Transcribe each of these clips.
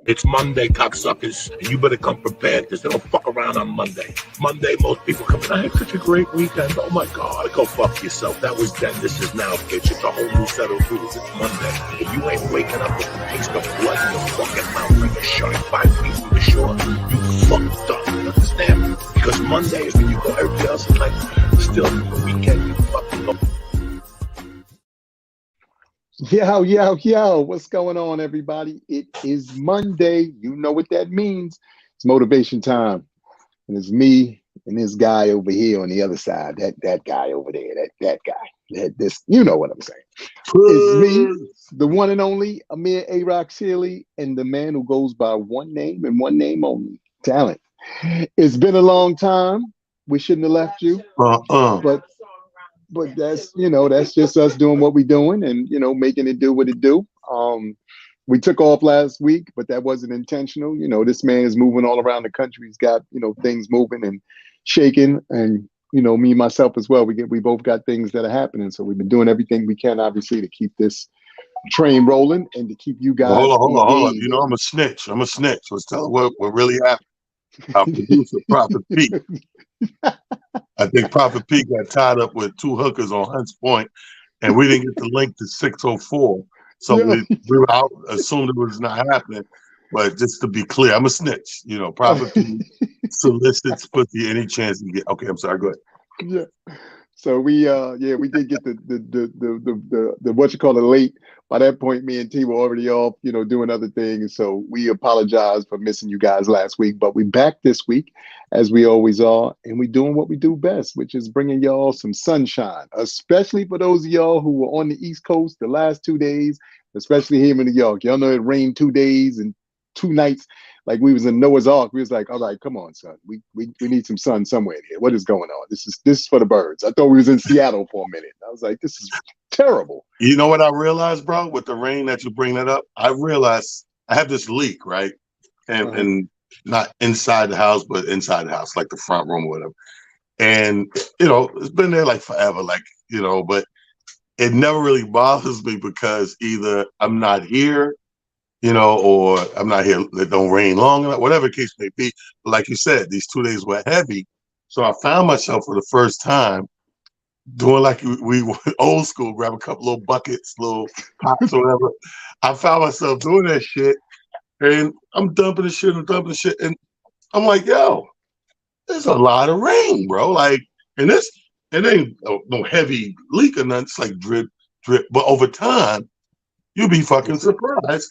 It's Monday, cocksuckers, and you better come prepared because they don't fuck around on Monday. Monday, most people come in, I had such a great weekend. Oh my God, go fuck yourself. That was then, this is now, bitch. It's a whole new set of rules. It's Monday. If you ain't waking up with the taste of blood in your fucking mouth like a shark 5 feet from the shore, you fucked up. You understand? Because Monday is when you go everything else in life. Still, the weekend, you fucking go. Yo, what's going on, everybody? It is Monday. You know what that means. It's motivation time. And it's me and this guy over here on the other side. That guy over there. That guy. You know what I'm saying. It's me, the one and only Amir Sealy, and the man who goes by one name and one name only. Talent. It's been a long time. We shouldn't have left you. But that's just us doing what we're doing and, making it do what it do. We took off last week, but that wasn't intentional. This man is moving all around the country. He's got, things moving and shaking. And, me, myself as well. We both got things that are happening. So we've been doing everything we can, obviously, to keep this train rolling and to keep you guys. Hold on. I'm a snitch. Let's tell what really happened. Our producer, Prophet P. I think Prophet P got tied up with two hookers on Hunts Point, and we didn't get the link to 604. So we were out, assumed it was not happening. But just to be clear, I'm a snitch. Prophet P solicits pussy any chance you get. Okay, I'm sorry. Go ahead. Yeah. So we did get the what you call it late. By that point, me and T were already off, doing other things. So we apologize for missing you guys last week, but we back this week as we always are, and we doing what we do best, which is bringing y'all some sunshine, especially for those of y'all who were on the East Coast the last 2 days, especially here in New York. Y'all know it rained 2 days and 2 nights. Like we was in Noah's Ark. We was like, all right, come on, son. We need some sun somewhere here. What is going on? This is for the birds. I thought we was in Seattle for a minute. I was like, this is terrible. You know what I realized, bro, with the rain that you bring that up? I realized I have this leak, right? And not inside the house, but inside the house, like the front room or whatever. And, it's been there like forever, but it never really bothers me because either I'm not here, or I'm not here, it don't rain long enough, whatever the case may be. But like you said, these 2 days were heavy. So I found myself for the first time doing like we were old school, grab a couple little buckets, little pots or whatever. I found myself doing that shit and I'm dumping the shit. And I'm like, yo, there's a lot of rain, bro. Like, and it ain't no heavy leak or nothing. It's like drip. But over time, you'll be fucking surprised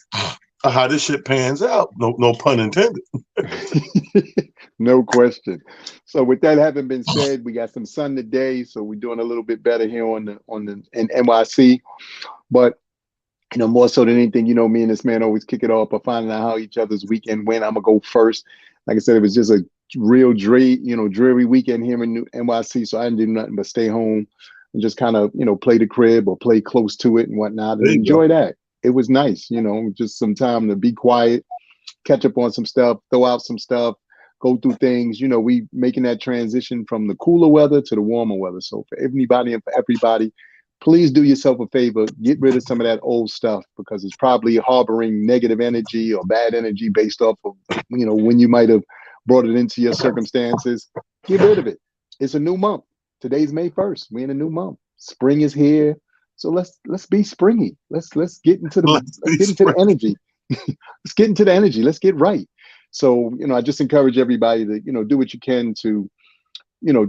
how this shit pans out. No pun intended. No question. So with that having been said, we got some sun today, so we're doing a little bit better here in NYC. But more so than anything, me and this man always kick it off by finding out how each other's weekend went. I'm gonna go first. Like I said, it was just a real dreary weekend here in NYC, so I didn't do nothing but stay home and just kind of play the crib or play close to it and whatnot and enjoy that. It was nice, just some time to be quiet, catch up on some stuff, throw out some stuff, go through things. We making that transition from the cooler weather to the warmer weather. So for anybody and for everybody, please do yourself a favor, get rid of some of that old stuff because it's probably harboring negative energy or bad energy based off of, when you might have brought it into your circumstances. Get rid of it. It's a new month. Today's May 1st. We're in a new month. Spring is here. So let's be springy. Let's get into the energy. Let's get into the energy. Let's get right. So, I just encourage everybody to, do what you can to,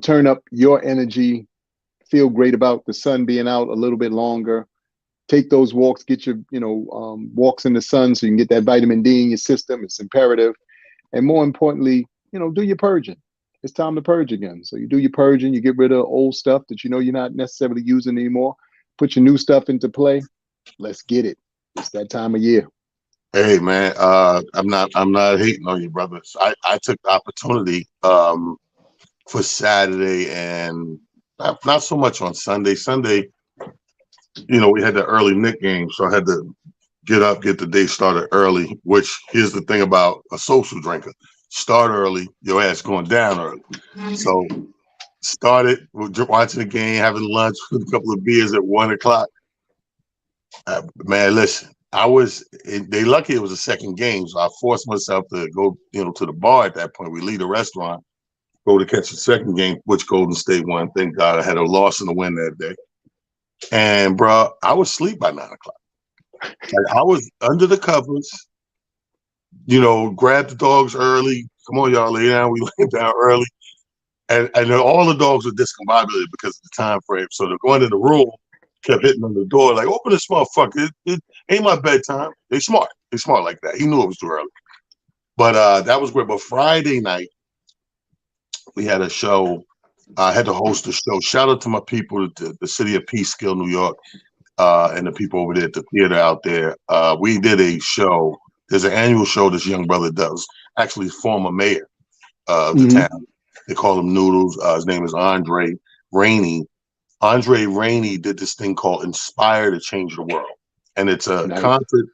turn up your energy, feel great about the sun being out a little bit longer. Take those walks, get your, walks in the sun so you can get that vitamin D in your system. It's imperative. And more importantly, do your purging. It's time to purge again. So you do your purging, you get rid of old stuff that you're not necessarily using anymore. Put your new stuff into play. Let's get it. It's that time of year. Hey man, I'm not hating on you, brothers. I took the opportunity for Saturday and not so much on Sunday. Sunday, we had the early Knick game, so I had to get up, get the day started early. Which here's the thing about a social drinker: start early, your ass going down early. So started watching the game, having lunch with a couple of beers at 1 o'clock. Man, listen, they lucky it was a second game, so I forced myself to go, to the bar at that point. We leave the restaurant, go to catch the second game, which Golden State won. Thank God I had a loss and a win that day. And bro, I was asleep by 9 o'clock. Like, I was under the covers, grabbed the dogs early. Come on, y'all, lay down. We laid down early. And all the dogs were discombobulated because of the time frame. So they're going to the room, kept hitting on the door, like, open this motherfucker. It ain't my bedtime. They smart. They smart like that. He knew it was too early. But that was great. But Friday night, we had a show. I had to host a show. Shout out to my people at the City of Peekskill, New York, and the people over there at the theater out there. We did a show. There's an annual show this young brother does. Actually, former mayor of the town. They call him Noodles. His name is Andre Rainey. Andre Rainey did this thing called Inspire to Change the World. And it's a concert,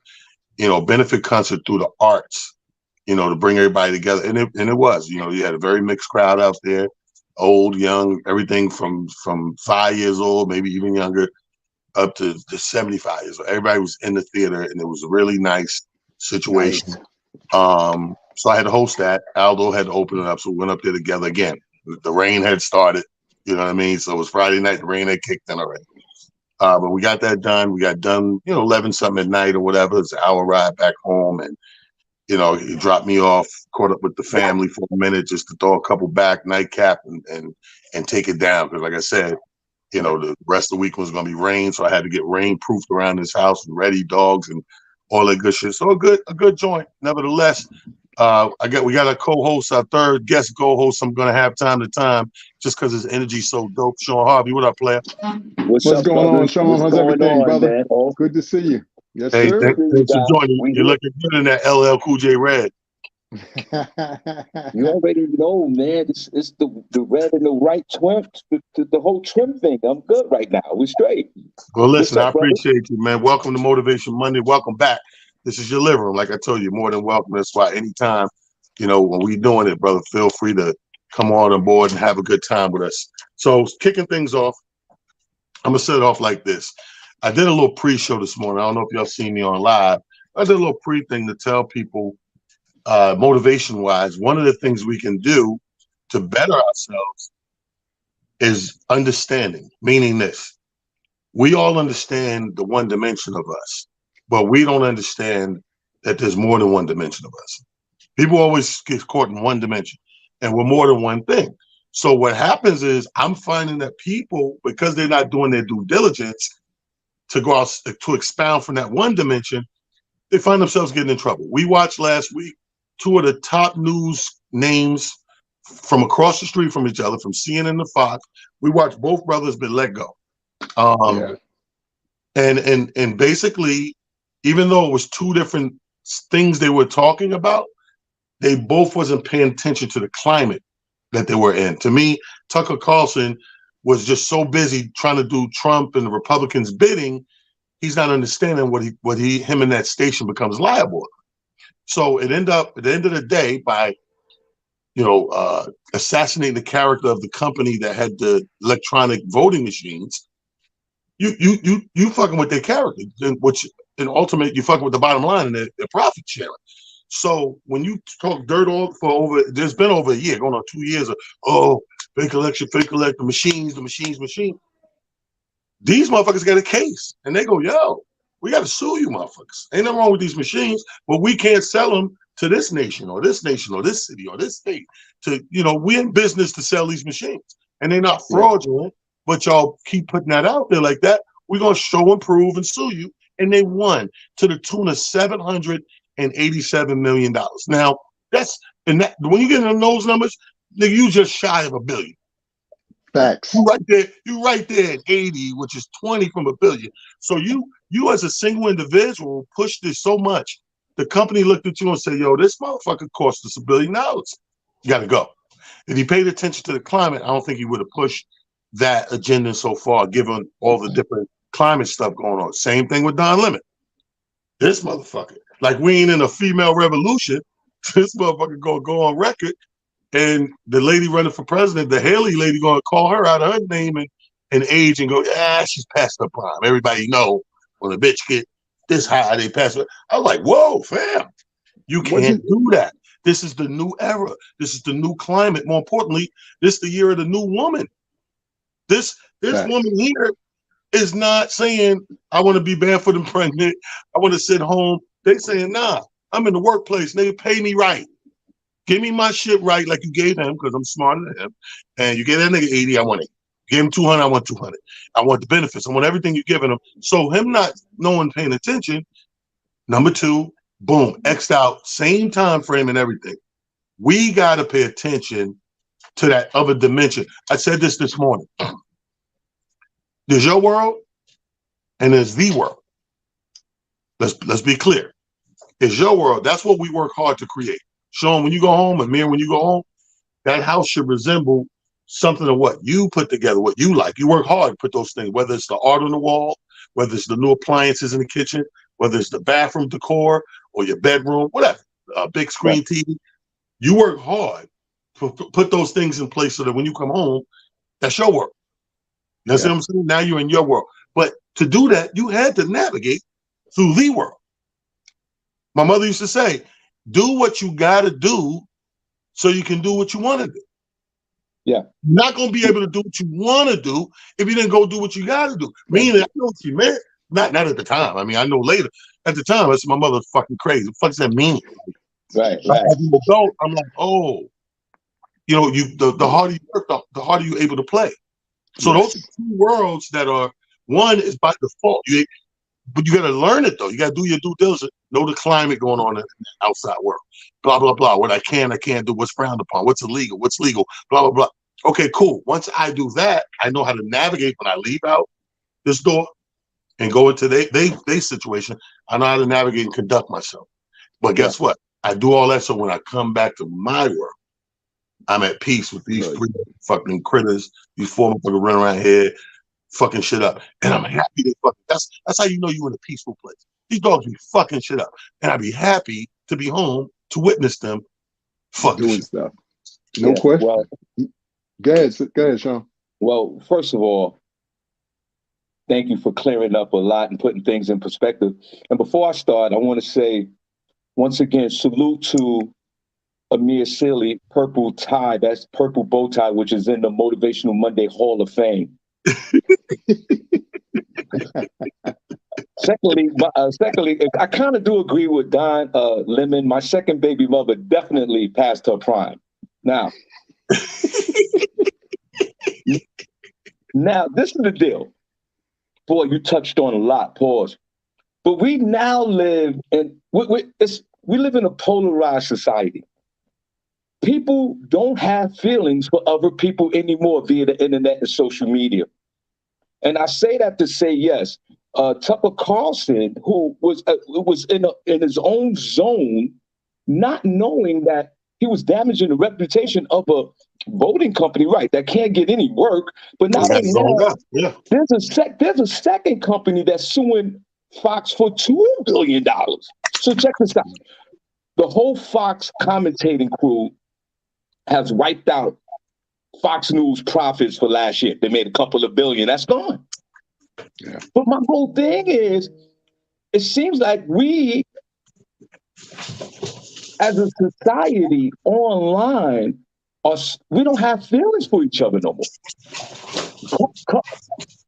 benefit concert through the arts, to bring everybody together. And it was, you had a very mixed crowd out there, old, young, everything from 5 years old, maybe even younger, up to 75 years old. Everybody was in the theater, and it was a really nice situation. Nice. So I had to host that. Aldo had to open it up, so we went up there together again. The rain had started, you know what I mean? So it was Friday night, the rain had kicked in already. But we got that done. We got done, 11 something at night or whatever. It's an hour ride back home, and he dropped me off, caught up with the family for a minute just to throw a couple back, nightcap, and take it down. Because like I said, the rest of the week was going to be rain, so I had to get rain-proofed around this house and ready dogs and all that good shit. So a good joint. Nevertheless, we got a co-host, our third guest co-host. I'm gonna have time to time just because his energy's so dope. Sean Harvey, what up, player? What's going on, Sean? How's everything, brother? Man? Good to see you. Yes, hey, sir. Thanks for joining. You're looking good in that LL Cool J red. You already know, man. It's the red and the right trim, the whole trim thing. I'm good right now. We're straight. Well, listen, I appreciate you, man. Welcome to Motivation Monday. Welcome back. This is your living room. Like I told you, more than welcome. That's why anytime, when we doing it, brother, feel free to come on board and have a good time with us. So kicking things off, I'm going to set it off like this. I did a little pre-show this morning. I don't know if y'all seen me on live. I did a little pre-thing to tell people, motivation-wise, one of the things we can do to better ourselves is understanding, meaning this. We all understand the one dimension of us, but we don't understand that there's more than one dimension of us. People always get caught in one dimension, and we're more than one thing. So what happens is I'm finding that people, because they're not doing their due diligence to go out to expound from that one dimension, they find themselves getting in trouble. We watched last week 2 of the top news names from across the street from each other, from CNN to Fox. We watched both brothers been let go. And basically, even though it was 2 different things they were talking about, they both wasn't paying attention to the climate that they were in. To me, Tucker Carlson was just so busy trying to do Trump and the Republicans bidding, he's not understanding what him and that station becomes liable. So it ended up at the end of the day by, assassinating the character of the company that had the electronic voting machines. You fucking with their character, which in ultimate you fucking with the bottom line and their profit sharing. So when you talk dirt there's been over a year, going on 2 years of fake election, the machines. These motherfuckers got a case, and they go, yo, we got to sue you, motherfuckers. Ain't nothing wrong with these machines, but we can't sell them to this nation or this city or this state. We're in business to sell these machines, and they're not fraudulent. But y'all keep putting that out there like that. We're gonna show and prove and sue you, and they won to the tune of $787 million. Now when you get into those numbers, nigga, you just shy of $1 billion. Facts. You right there at 80, which is 20 from $1 billion. So you as a single individual pushed this so much, the company looked at you and said, yo, this motherfucker cost us $1 billion. You gotta go. If he paid attention to the climate, I don't think he would have pushed that agenda so far, given all the different climate stuff going on. Same thing with Don Lemon. This motherfucker, like we ain't in a female revolution. This motherfucker gonna go on record, and the lady running for president, the Haley lady, gonna call her out of her name and age and go, she's past her prime. Everybody know when a bitch get this high, they pass it. I was like, whoa, fam, you can't Wasn't do that. This is the new era. This is the new climate. More importantly, this is the year of the new woman. This facts. woman here is not saying, I want to be barefoot and pregnant. I want to sit home. They saying, nah, I'm in the workplace. Nigga, pay me right. Give me my shit right like you gave him, because I'm smarter than him. And you gave that nigga 80, I want 80. Give him 200, I want 200. I want the benefits. I want everything you're giving him. So him not knowing, paying attention, number two, boom, X'd out, same time frame and everything. We got to pay attention to that other dimension. I said this morning. There's your world and there's the world. Let's be clear. It's your world. That's what we work hard to create. Sean, when you go home, Amir, when you go home, that house should resemble something of what you put together, what you like. You work hard to put those things, whether it's the art on the wall, whether it's the new appliances in the kitchen, whether it's the bathroom decor or your bedroom, whatever, a big screen TV. You work hard to put those things in place so that when you come home, that's your world. You see what I'm saying? Now you're in your world. But to do that, you had to navigate through the world. My mother used to say, do what you got to do so you can do what you want to do. Yeah. You're not going to be able to do what you want to do if you didn't go do what you got to do. Meaning, I know what she meant. Not at the time. I mean, I know later. At the time, I said, my mother's fucking crazy. What the fuck does that mean? Right. As an adult, I'm like, oh, you know, the harder you work, the harder you're able to play. So those are two worlds that are, one is by default. But you got to learn it, though. You got to do your due diligence. Know the climate going on in the outside world. Blah, blah, blah. What I can't do. What's frowned upon. What's illegal. What's legal. Blah, blah, blah. Okay, cool. Once I do that, I know how to navigate when I leave out this door and go into their situation. I know how to navigate and conduct myself. But guess what? I do all that so when I come back to my world, I'm at peace with these three fucking critters, these four motherfuckers running around here, fucking shit up. And I'm happy they fucking, that's how you know you're in a peaceful place. These dogs be fucking shit up. And I'd be happy to be home to witness them fucking doing shit. stuff. No question. Well, go ahead, Sean. Well, first of all, thank you for clearing up a lot and putting things in perspective. And before I start, I want to say, once again, salute to Amir Sealy, purple tie, that's purple bow tie, which is in the Motivational Monday Hall of Fame. Secondly, I kind of do agree with Don Lemon. My second baby mother definitely passed her prime. Now, this is the deal. Boy, you touched on a lot. Pause. But we now live in we live in a polarized society. People don't have feelings for other people anymore via the internet and social media. And I say that to say, yes, Tucker Carlson, who was in his own zone, not knowing that he was damaging the reputation of a voting company, right, that can't get any work. But not only that, there's a second company that's suing Fox for $2 billion. So check this out. The whole Fox commentating crew has wiped out Fox News profits for last year. They made a couple of billion. That's gone. Yeah. But my whole thing is, it seems like we, as a society online, we don't have feelings for each other no more.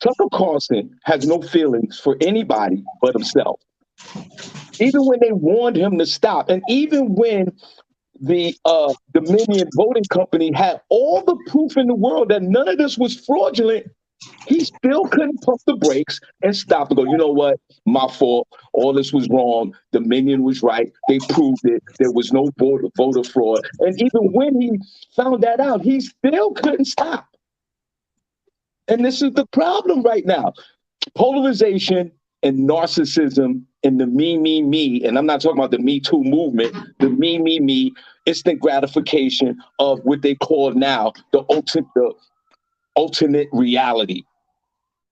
Tucker Carlson has no feelings for anybody but himself. Even when they warned him to stop, and even when the Dominion Voting Company had all the proof in the world that none of this was fraudulent, he still couldn't pump the brakes and stop and go, you know what? My fault. All this was wrong. Dominion was right. They proved it. There was no voter fraud. And even when he found that out, he still couldn't stop. And this is the problem right now. Polarization and narcissism and the me, and I'm not talking about the Me Too movement, the me, instant gratification of what they call now the alternate reality.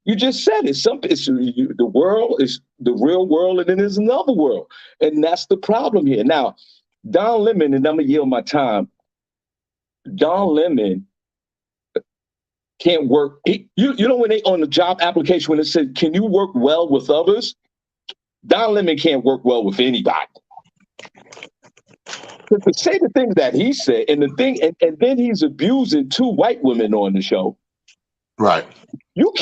You just said it. The world is the real world, and then there's another world. And that's the problem here. Now, Don Lemon, and I'm going to yield my time, Don Lemon can't work. You know when they on the job application, when it said, can you work well with others? Don Lemon can't work well with anybody. To say the things that he said, and the thing, and then he's abusing 2 white women on the show. Right. You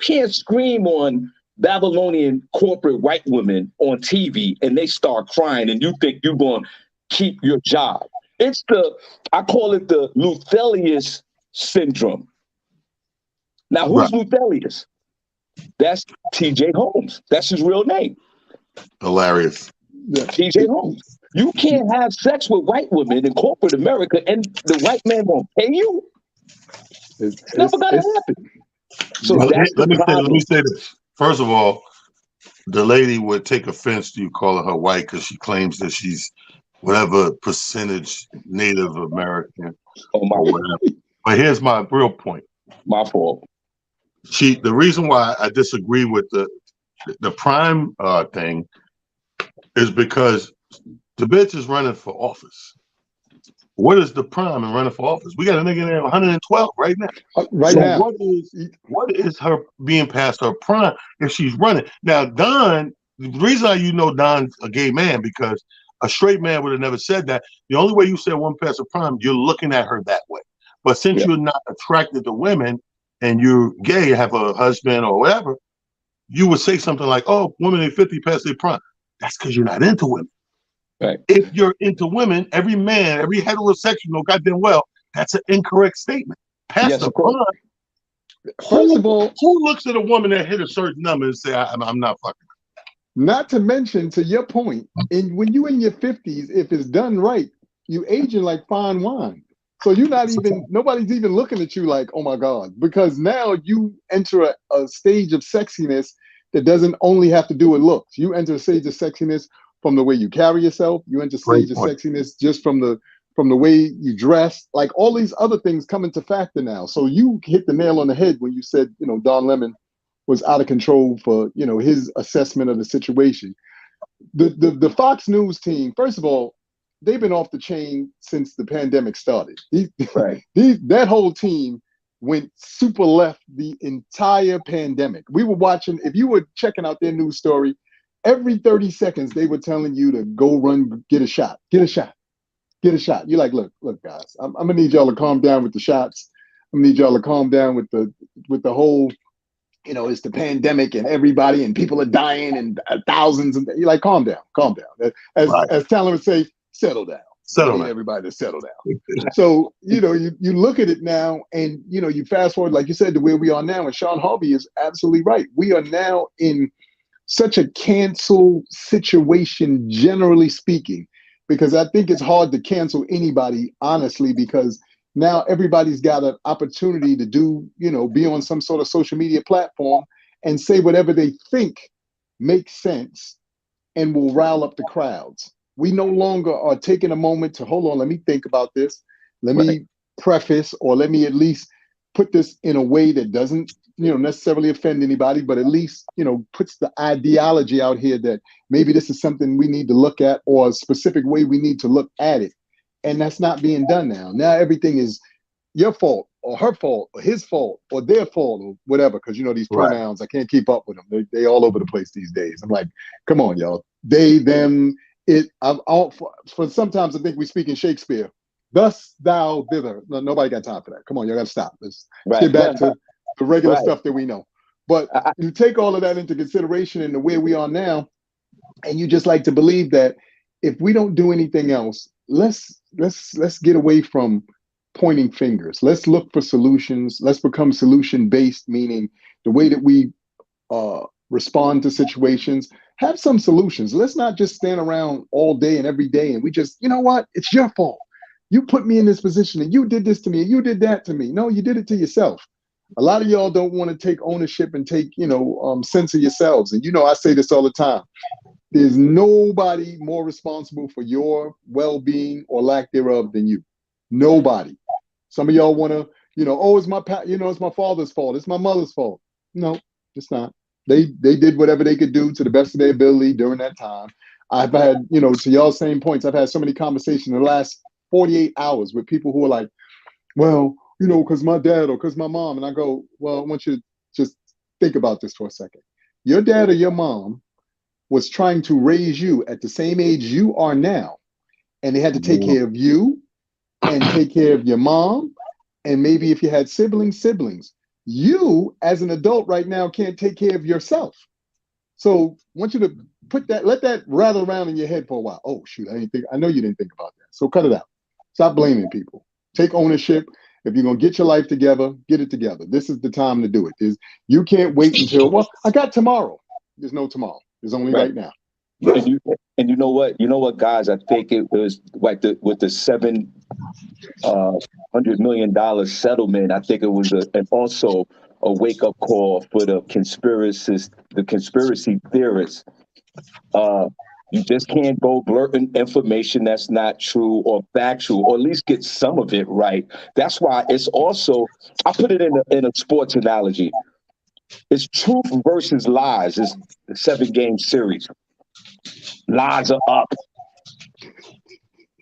can't scream on Babylonian corporate white women on TV and they start crying and you think you're going to keep your job. I call it the Luthelius syndrome. Now, who's Right. Luthelius? That's T.J. Holmes. That's his real name. Hilarious. T.J. Holmes. You can't have sex with white women in corporate America and the white man won't pay you. It's never going to happen. So that's let me problem. say this. First of all, the lady would take offense to you calling her white because she claims that she's whatever percentage Native American or whatever. But here's my real point. My fault. The reason why I disagree with the prime thing is because the bitch is running for office. What is the prime in running for office? We got a nigga there 112 right now. Now. What is her being past her prime if she's running? Now, Don, the reason you know Don's a gay man because a straight man would have never said that. The only way you said one past her prime, you're looking at her that way. But since you're not attracted to women and you're gay, have a husband or whatever, you would say something like, oh, women in 50 past their prime. That's because you're not into women. Right. If you're into women, every man, every heterosexual, goddamn well, that's an incorrect statement. Past the prime. First of all, who looks at a woman that hit a certain number and say, I'm not fucking? Not to mention, to your point, when you in your 50s, if it's done right, you aging like fine wine. So you're not even, nobody's even looking at you like, oh my God, because now you enter a stage of sexiness that doesn't only have to do with looks. You enter a stage of sexiness from the way you carry yourself. You enter a stage of sexiness just from the way you dress. Like all these other things come into factor now. So you hit the nail on the head when you said, Don Lemon was out of control for, his assessment of the situation. The Fox News team, first of all, they've been off the chain since the pandemic started. That whole team went super left the entire pandemic. We were watching, if you were checking out their news story, every 30 seconds, they were telling you to go run, get a shot. You're like, look, guys, I'm gonna need y'all to calm down with the shots. I'm gonna need y'all to calm down with the whole, it's the pandemic and everybody and people are dying and thousands. And you're like, calm down. As Talon would say, settle down. Everybody to settle down. So, you look at it now and, you fast forward, like you said, to where we are now. And Sean Harvey is absolutely right. We are now in such a cancel situation, generally speaking, because I think it's hard to cancel anybody, honestly, because now everybody's got an opportunity to do, be on some sort of social media platform and say whatever they think makes sense and will rile up the crowds. We no longer are taking a moment to, hold on, let me think about this. Let me preface, or let me at least put this in a way that doesn't, necessarily offend anybody, but at least, puts the ideology out here that maybe this is something we need to look at or a specific way we need to look at it. And that's not being done now. Now everything is your fault or her fault or his fault or their fault or whatever. Because, these pronouns, I can't keep up with them. They all over the place these days. I'm like, come on, y'all. They, them, it. I'm all for sometimes I think we speak in Shakespeare. Thus, thou, thither. No, nobody got time for that. Come on, y'all got to stop. Let's get back to the regular stuff that we know. But you take all of that into consideration and the way we are now, and you just like to believe that if we don't do anything else, let's get away from pointing fingers. Let's look for solutions. Let's become solution-based, meaning the way that we respond to situations, have some solutions. Let's not just stand around all day and every day and we just, you know what? It's your fault. You put me in this position and you did this to me and you did that to me. No, you did it to yourself. A lot of y'all don't want to take ownership and take, sense of yourselves. And, I say this all the time. There's nobody more responsible for your well-being or lack thereof than you. Nobody. Some of y'all want to, it's it's my father's fault. It's my mother's fault. No, it's not. They did whatever they could do to the best of their ability during that time. I've had, to y'all's same points, I've had so many conversations in the last 48 hours with people who are like, well, because my dad or because my mom. And I go, well, I want you to just think about this for a second. Your dad or your mom was trying to raise you at the same age you are now, and they had to take care of you and take care of your mom, and maybe if you had siblings, you as an adult right now can't take care of yourself. So I want you to let that rattle around in your head for a while. Oh shoot, I know you didn't think about that. So cut it out. Stop blaming people. Take ownership. If you're gonna get your life together, get it together. This is the time to do it. You can't wait until, well, I got tomorrow. There's no tomorrow. There's only right now. And you know what, guys? I think it was like with the $700 million settlement. I think it was also a wake up call for the conspiracy theorists. You just can't go blurting information that's not true or factual, or at least get some of it right. That's why it's also, I put it in a sports analogy. It's truth versus lies. It's a 7-game series. Lies are up.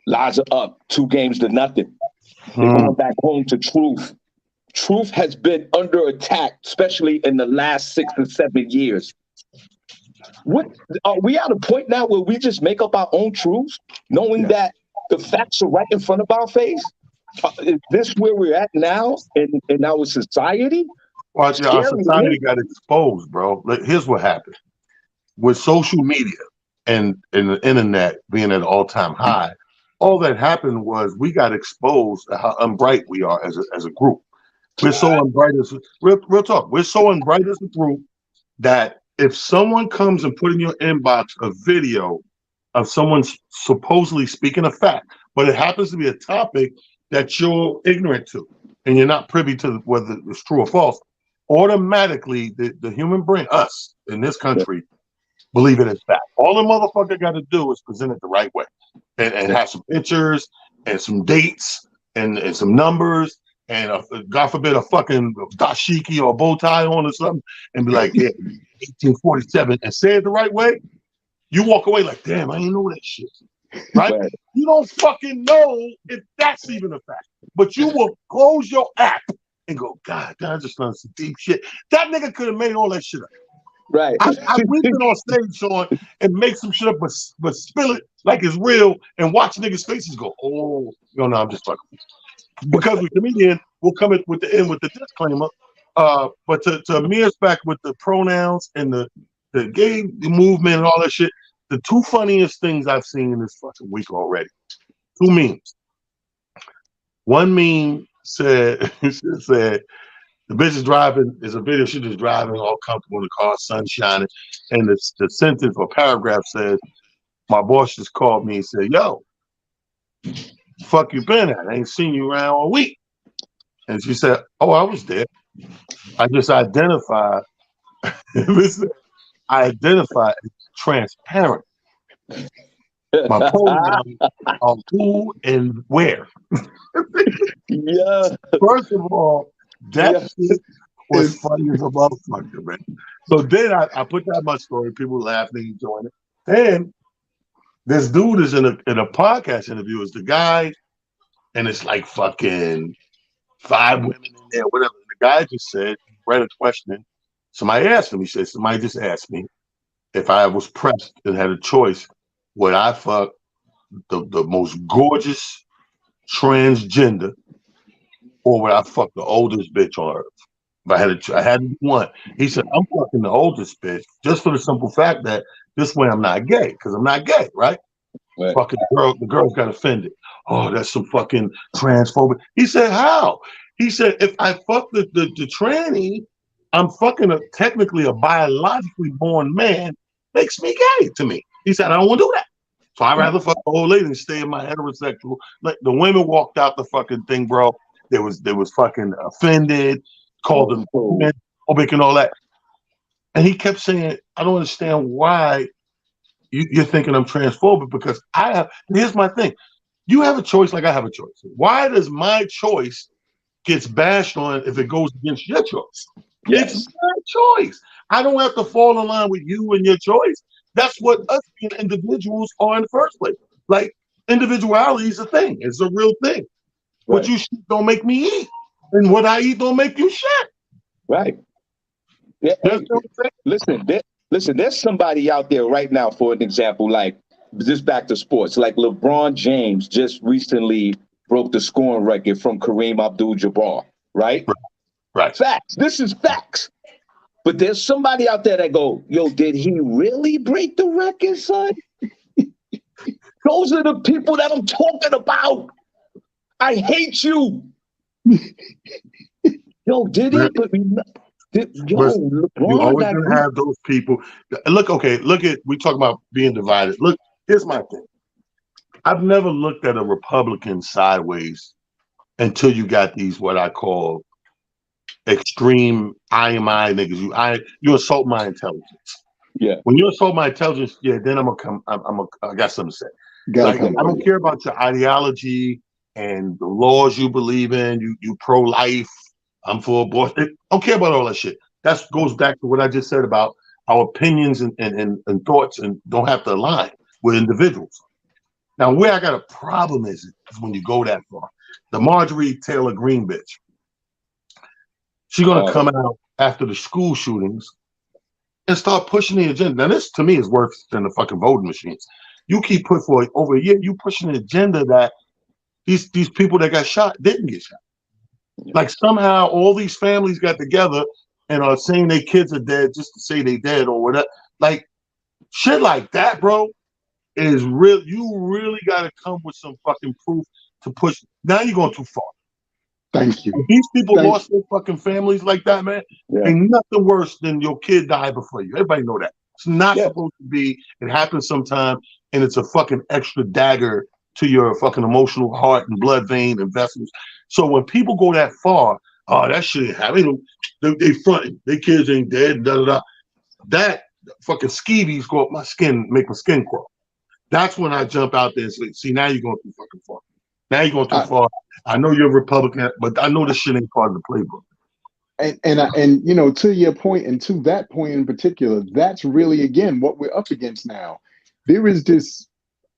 Lies are up. 2 games to nothing. They're going back home to truth. Truth has been under attack, especially in the last 6 or 7 years. What are we at a point now where we just make up our own truths, knowing that the facts are right in front of our face? Is this where we're at now in our society? Well, our society got exposed, bro. Here's what happened. With social media and the internet being at an all-time high, all that happened was we got exposed to how unbright we are as a group. We're so unbright real talk. We're so unbright as a group that if someone comes and put in your inbox a video of someone supposedly speaking a fact, but it happens to be a topic that you're ignorant to and you're not privy to whether it's true or false, automatically the human brain, us in this country, believe it is fact. All the motherfucker got to do is present it the right way and have some pictures and some dates and some numbers and God forbid a fucking dashiki or a bow tie on or something and be like, yeah, 1847, and say it the right way. You walk away like, damn, I didn't know that shit. Right? You don't fucking know if that's even a fact. But you will close your app and go, God, I just learned some deep shit. That nigga could have made all that shit up. Right. We've been on stage, Sean, and make some shit up, but spill it like it's real and watch niggas' faces go, oh, no, I'm just fucking. Because we're comedian, we'll come in with the disclaimer. But to Amir's back with the pronouns and the gay movement and all that shit, the 2 funniest things I've seen in this fucking week already. 2 memes. One meme said, the bitch is driving, there's a video, she just driving all comfortable in the car, sun shining, and the sentence or paragraph says, my boss just called me and said, yo, fuck you been at? I ain't seen you around all week. And she said, oh, I was there. I just identified, as transparent. My pronouns are who and where. Yeah. First of all, that shit was funny as a motherfucker, man. So then I put that in my story. People laughing, enjoying it. And this dude is in a podcast interview. It's the guy, and it's like fucking 5 women in there, whatever. And the guy just said, read a question. Somebody asked him. He said, somebody just asked me if I was pressed and had a choice, would I fuck the most gorgeous transgender, or would I fuck the oldest bitch on earth? If I had to do one. He said, I'm fucking the oldest bitch, just for the simple fact that this way I'm not gay, because I'm not gay, right? Fucking the girls got offended. Oh, that's some fucking transphobic. He said, how? He said, if I fuck the tranny, I'm fucking technically a biologically born man, makes me gay to me. He said, I don't want to do that. So I'd rather fuck the old lady and stay in my heterosexual. Like the women walked out the fucking thing, bro. They was fucking offended, called them homophobic and all that. And he kept saying, I don't understand why you're thinking I'm transphobic, because here's my thing. You have a choice like I have a choice. Why does my choice gets bashed on if it goes against your choice? Yes. It's my choice. I don't have to fall in line with you and your choice. That's what us being individuals are in the first place. Like, individuality is a thing. It's a real thing. Right. What you shit don't make me eat. And what I eat don't make you shit. Right. Yeah, hey, listen, Listen, there's somebody out there right now, for an example, like just back to sports, like LeBron James just recently broke the scoring record from Kareem Abdul-Jabbar, right? Right. Facts. This is facts. But there's somebody out there that go, yo, did he really break the record, son? Those are the people that I'm talking about. I hate you. Yo, did he? But You LeBron always got gonna have those people. Look, okay, look at, we talk about being divided. Look, here's my thing. I've never looked at a Republican sideways until you got these what I call extreme IMI niggas. You assault my intelligence. Yeah. When you assault my intelligence, yeah, then I got something to say. Like, I don't care about your ideology and the laws you believe in. You pro-life. I'm for abortion. I don't care about all that shit. That goes back to what I just said about our opinions and thoughts and don't have to align with individuals. Now, where I got a problem is when you go that far. The Marjorie Taylor Greene bitch. She's going to come out after the school shootings and start pushing the agenda. Now, this to me is worse than the fucking voting machines. You keep putting for over a year, you pushing an agenda that these people that got shot didn't get shot. Like somehow all these families got together and are saying their kids are dead just to say they dead or whatever. Like shit like that, bro, is real. You really got to come with some fucking proof to push. Now you're going too far. Thank you. If these people lost their fucking families like that, man. Ain't nothing worse than your kid died before you. Everybody know that. It's not supposed to be. It happens sometime, and it's a fucking extra dagger to your fucking emotional heart and blood vein and vessels. So when people go that far, oh, that shit ain't happening. They fronting. Their kids ain't dead. Da da da. That fucking skeevies go up my skin, make my skin crawl. That's when I jump out there and say, see, now you're going too fucking far. Now you're going too far. I know you're a Republican, but I know this shit ain't part of the playbook. And you know, to your point, and to that point in particular, that's really again what we're up against now. There is this,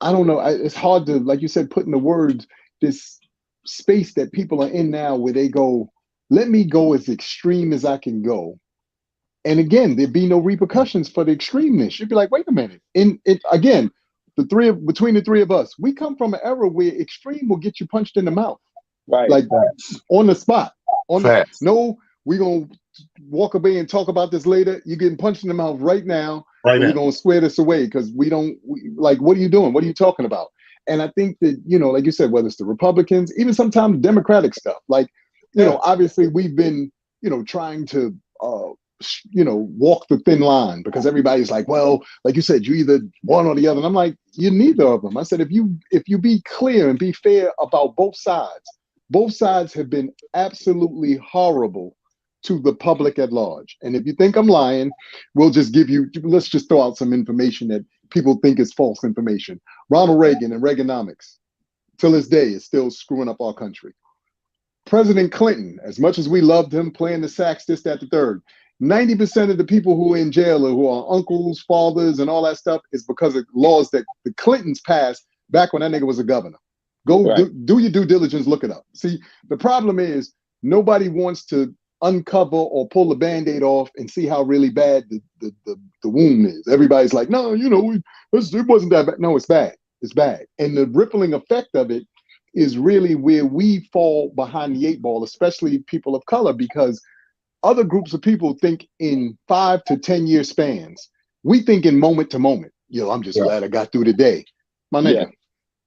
I don't know, it's hard to, like you said, put in the words, this space that people are in now where they go, let me go as extreme as I can go. And again, there'd be no repercussions for the extremeness. You'd be like, wait a minute. Again, between the three of us, we come from an era where extreme will get you punched in the mouth. Right. Like on the spot. No, we're gonna walk away and talk about this later. You're getting punched in the mouth right now. We're gonna swear this away because like, what are you doing? What are you talking about? And I think that, you know, like you said, whether it's the Republicans, even sometimes Democratic stuff, like, you know, obviously we've been, you know, trying to you know, walk the thin line because everybody's like, well, like you said, you either one or the other. And I'm like, you're neither of them. I said, if you be clear and be fair about both sides have been absolutely horrible to the public at large. And if you think I'm lying, let's just throw out some information that people think is false information. Ronald Reagan and Reaganomics, till this day, is still screwing up our country. President Clinton, as much as we loved him playing the sax, this, that, the third, 90% of the people who are in jail or who are uncles, fathers, and all that stuff is because of laws that the Clintons passed back when that nigga was a governor. Go do your due diligence, look it up. See, the problem is nobody wants to uncover or pull the Band-Aid off and see how really bad the wound is. Everybody's like, no, you know, it wasn't that bad. No, it's bad. It's bad. And the rippling effect of it is really where we fall behind the eight ball, especially people of color, because other groups of people think in 5 to 10 year spans. We think in moment to moment. Yo, I'm just glad I got through the day. My nigga,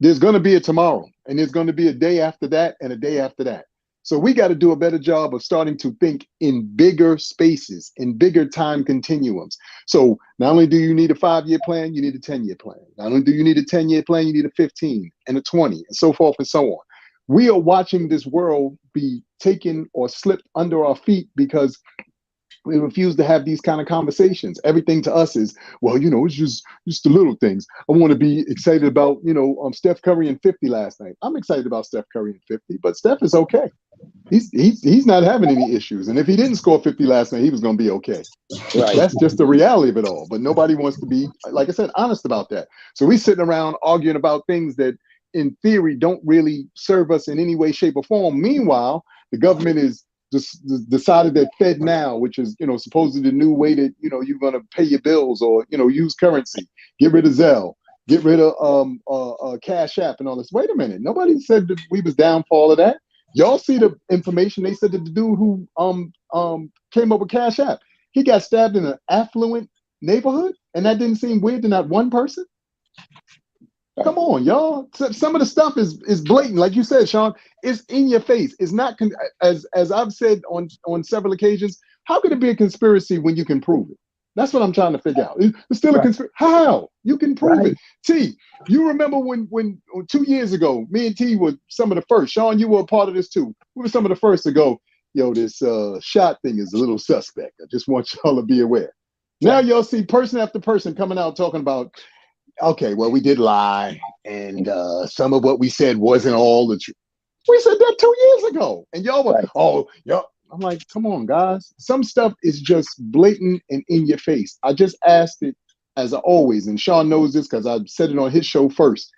there's going to be a tomorrow, and there's going to be a day after that and a day after that. So we got to do a better job of starting to think in bigger spaces, in bigger time continuums. So not only do you need a 5-year plan, you need a 10-year plan. Not only do you need a 10-year plan, you need a 15 and a 20 and so forth and so on. We are watching this world be taken or slipped under our feet because we refuse to have these kind of conversations. Everything to us is, well, you know, it's just the little things. I want to be excited about, you know, Steph Curry and 50 last night. I'm excited about Steph Curry and 50, but Steph is okay. He's not having any issues. And if he didn't score 50 last night, he was going to be okay. Right. That's just the reality of it all. But nobody wants to be, like I said, honest about that. So we sitting around arguing about things that in theory don't really serve us in any way, shape, or form. Meanwhile, the government is just decided that Fed Now, which is, supposedly the new way that, you're going to pay your bills or, use currency, get rid of Zelle, get rid of Cash App and all this. Wait a minute. Nobody said that we was down for all of that. Y'all see the information. They said that the dude who came up with Cash App, he got stabbed in an affluent neighborhood, and that didn't seem weird to not one person. Come on, y'all. Some of the stuff is blatant, like you said, Sean. It's in your face. It's not as I've said on several occasions. How could it be a conspiracy when you can prove it? That's what I'm trying to figure out. It's still a conspiracy. How you can prove it? T, you remember when 2 years ago, me and T were some of the first. Sean, you were a part of this too. We were some of the first to go, yo, this shot thing is a little suspect. I just want y'all to be aware. Now y'all see person after person coming out talking about, okay, well, we did lie, and some of what we said wasn't all the truth. We said that 2 years ago, and y'all were, y'all. I'm like, come on, guys. Some stuff is just blatant and in your face. I just asked it, as I always, and Sean knows this because I said it on his show first.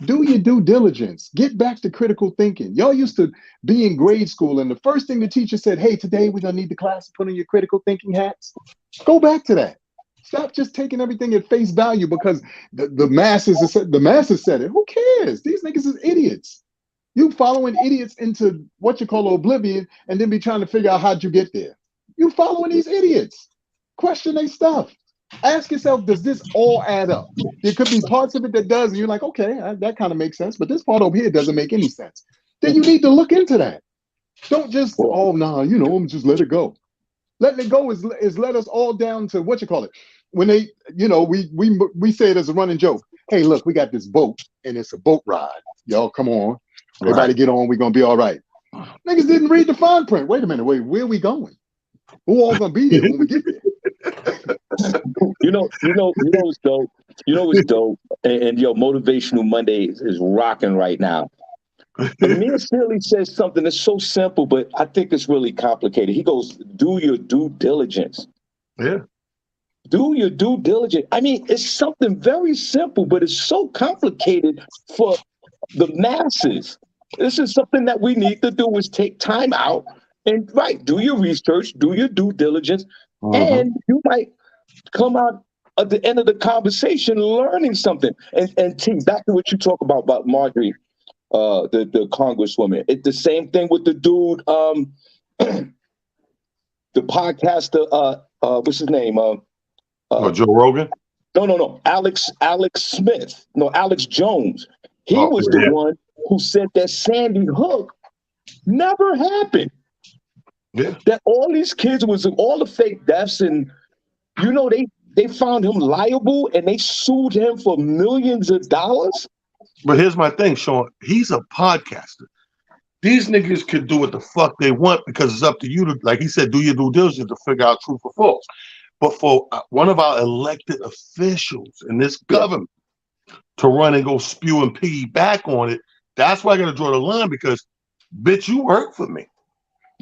Do your due diligence. Get back to critical thinking. Y'all used to be in grade school, and the first thing the teacher said, hey, today we're going to need the class to put on your critical thinking hats. Go back to that. Stop just taking everything at face value because the masses said it. Who cares? These niggas is idiots. You following idiots into what you call oblivion and then be trying to figure out how'd you get there. You following these idiots. Question their stuff. Ask yourself, does this all add up? There could be parts of it that does, and you're like, okay, that kind of makes sense, but this part over here doesn't make any sense. Then you need to look into that. Don't just, I'm just let it go. Letting it go is let us all down to what you call it. When they, we say it as a running joke. Hey, look, we got this boat and it's a boat ride. Y'all come on. Everybody get on. We're going to be all right. Niggas didn't read the fine print. Wait a minute. Where are we going? Who all going to be there when we get there? You know what's dope? You know what's dope? And Motivational Monday is rocking right now. Amir Sealy says something that's so simple, but I think it's really complicated. He goes, do your due diligence. Yeah. Do your due diligence. I mean, it's something very simple, but it's so complicated for the masses. This is something that we need to do is take time out and do your research, do your due diligence, and you might come out at the end of the conversation learning something. And T, back to what you talk about Marjorie, the congresswoman. It's the same thing with the dude, the podcaster, what's his name? Joe Rogan? No. Alex Smith. No, Alex Jones. He was the one who said that Sandy Hook never happened. Yeah. That all these kids was all the fake deaths, and they found him liable and they sued him for millions of dollars. But here's my thing, Sean. He's a podcaster. These niggas can do what the fuck they want because it's up to you to, like he said, do your due diligence to figure out truth or false. But for one of our elected officials in this government to run and go spew and piggyback on it, that's why I got to draw the line because, bitch, you work for me.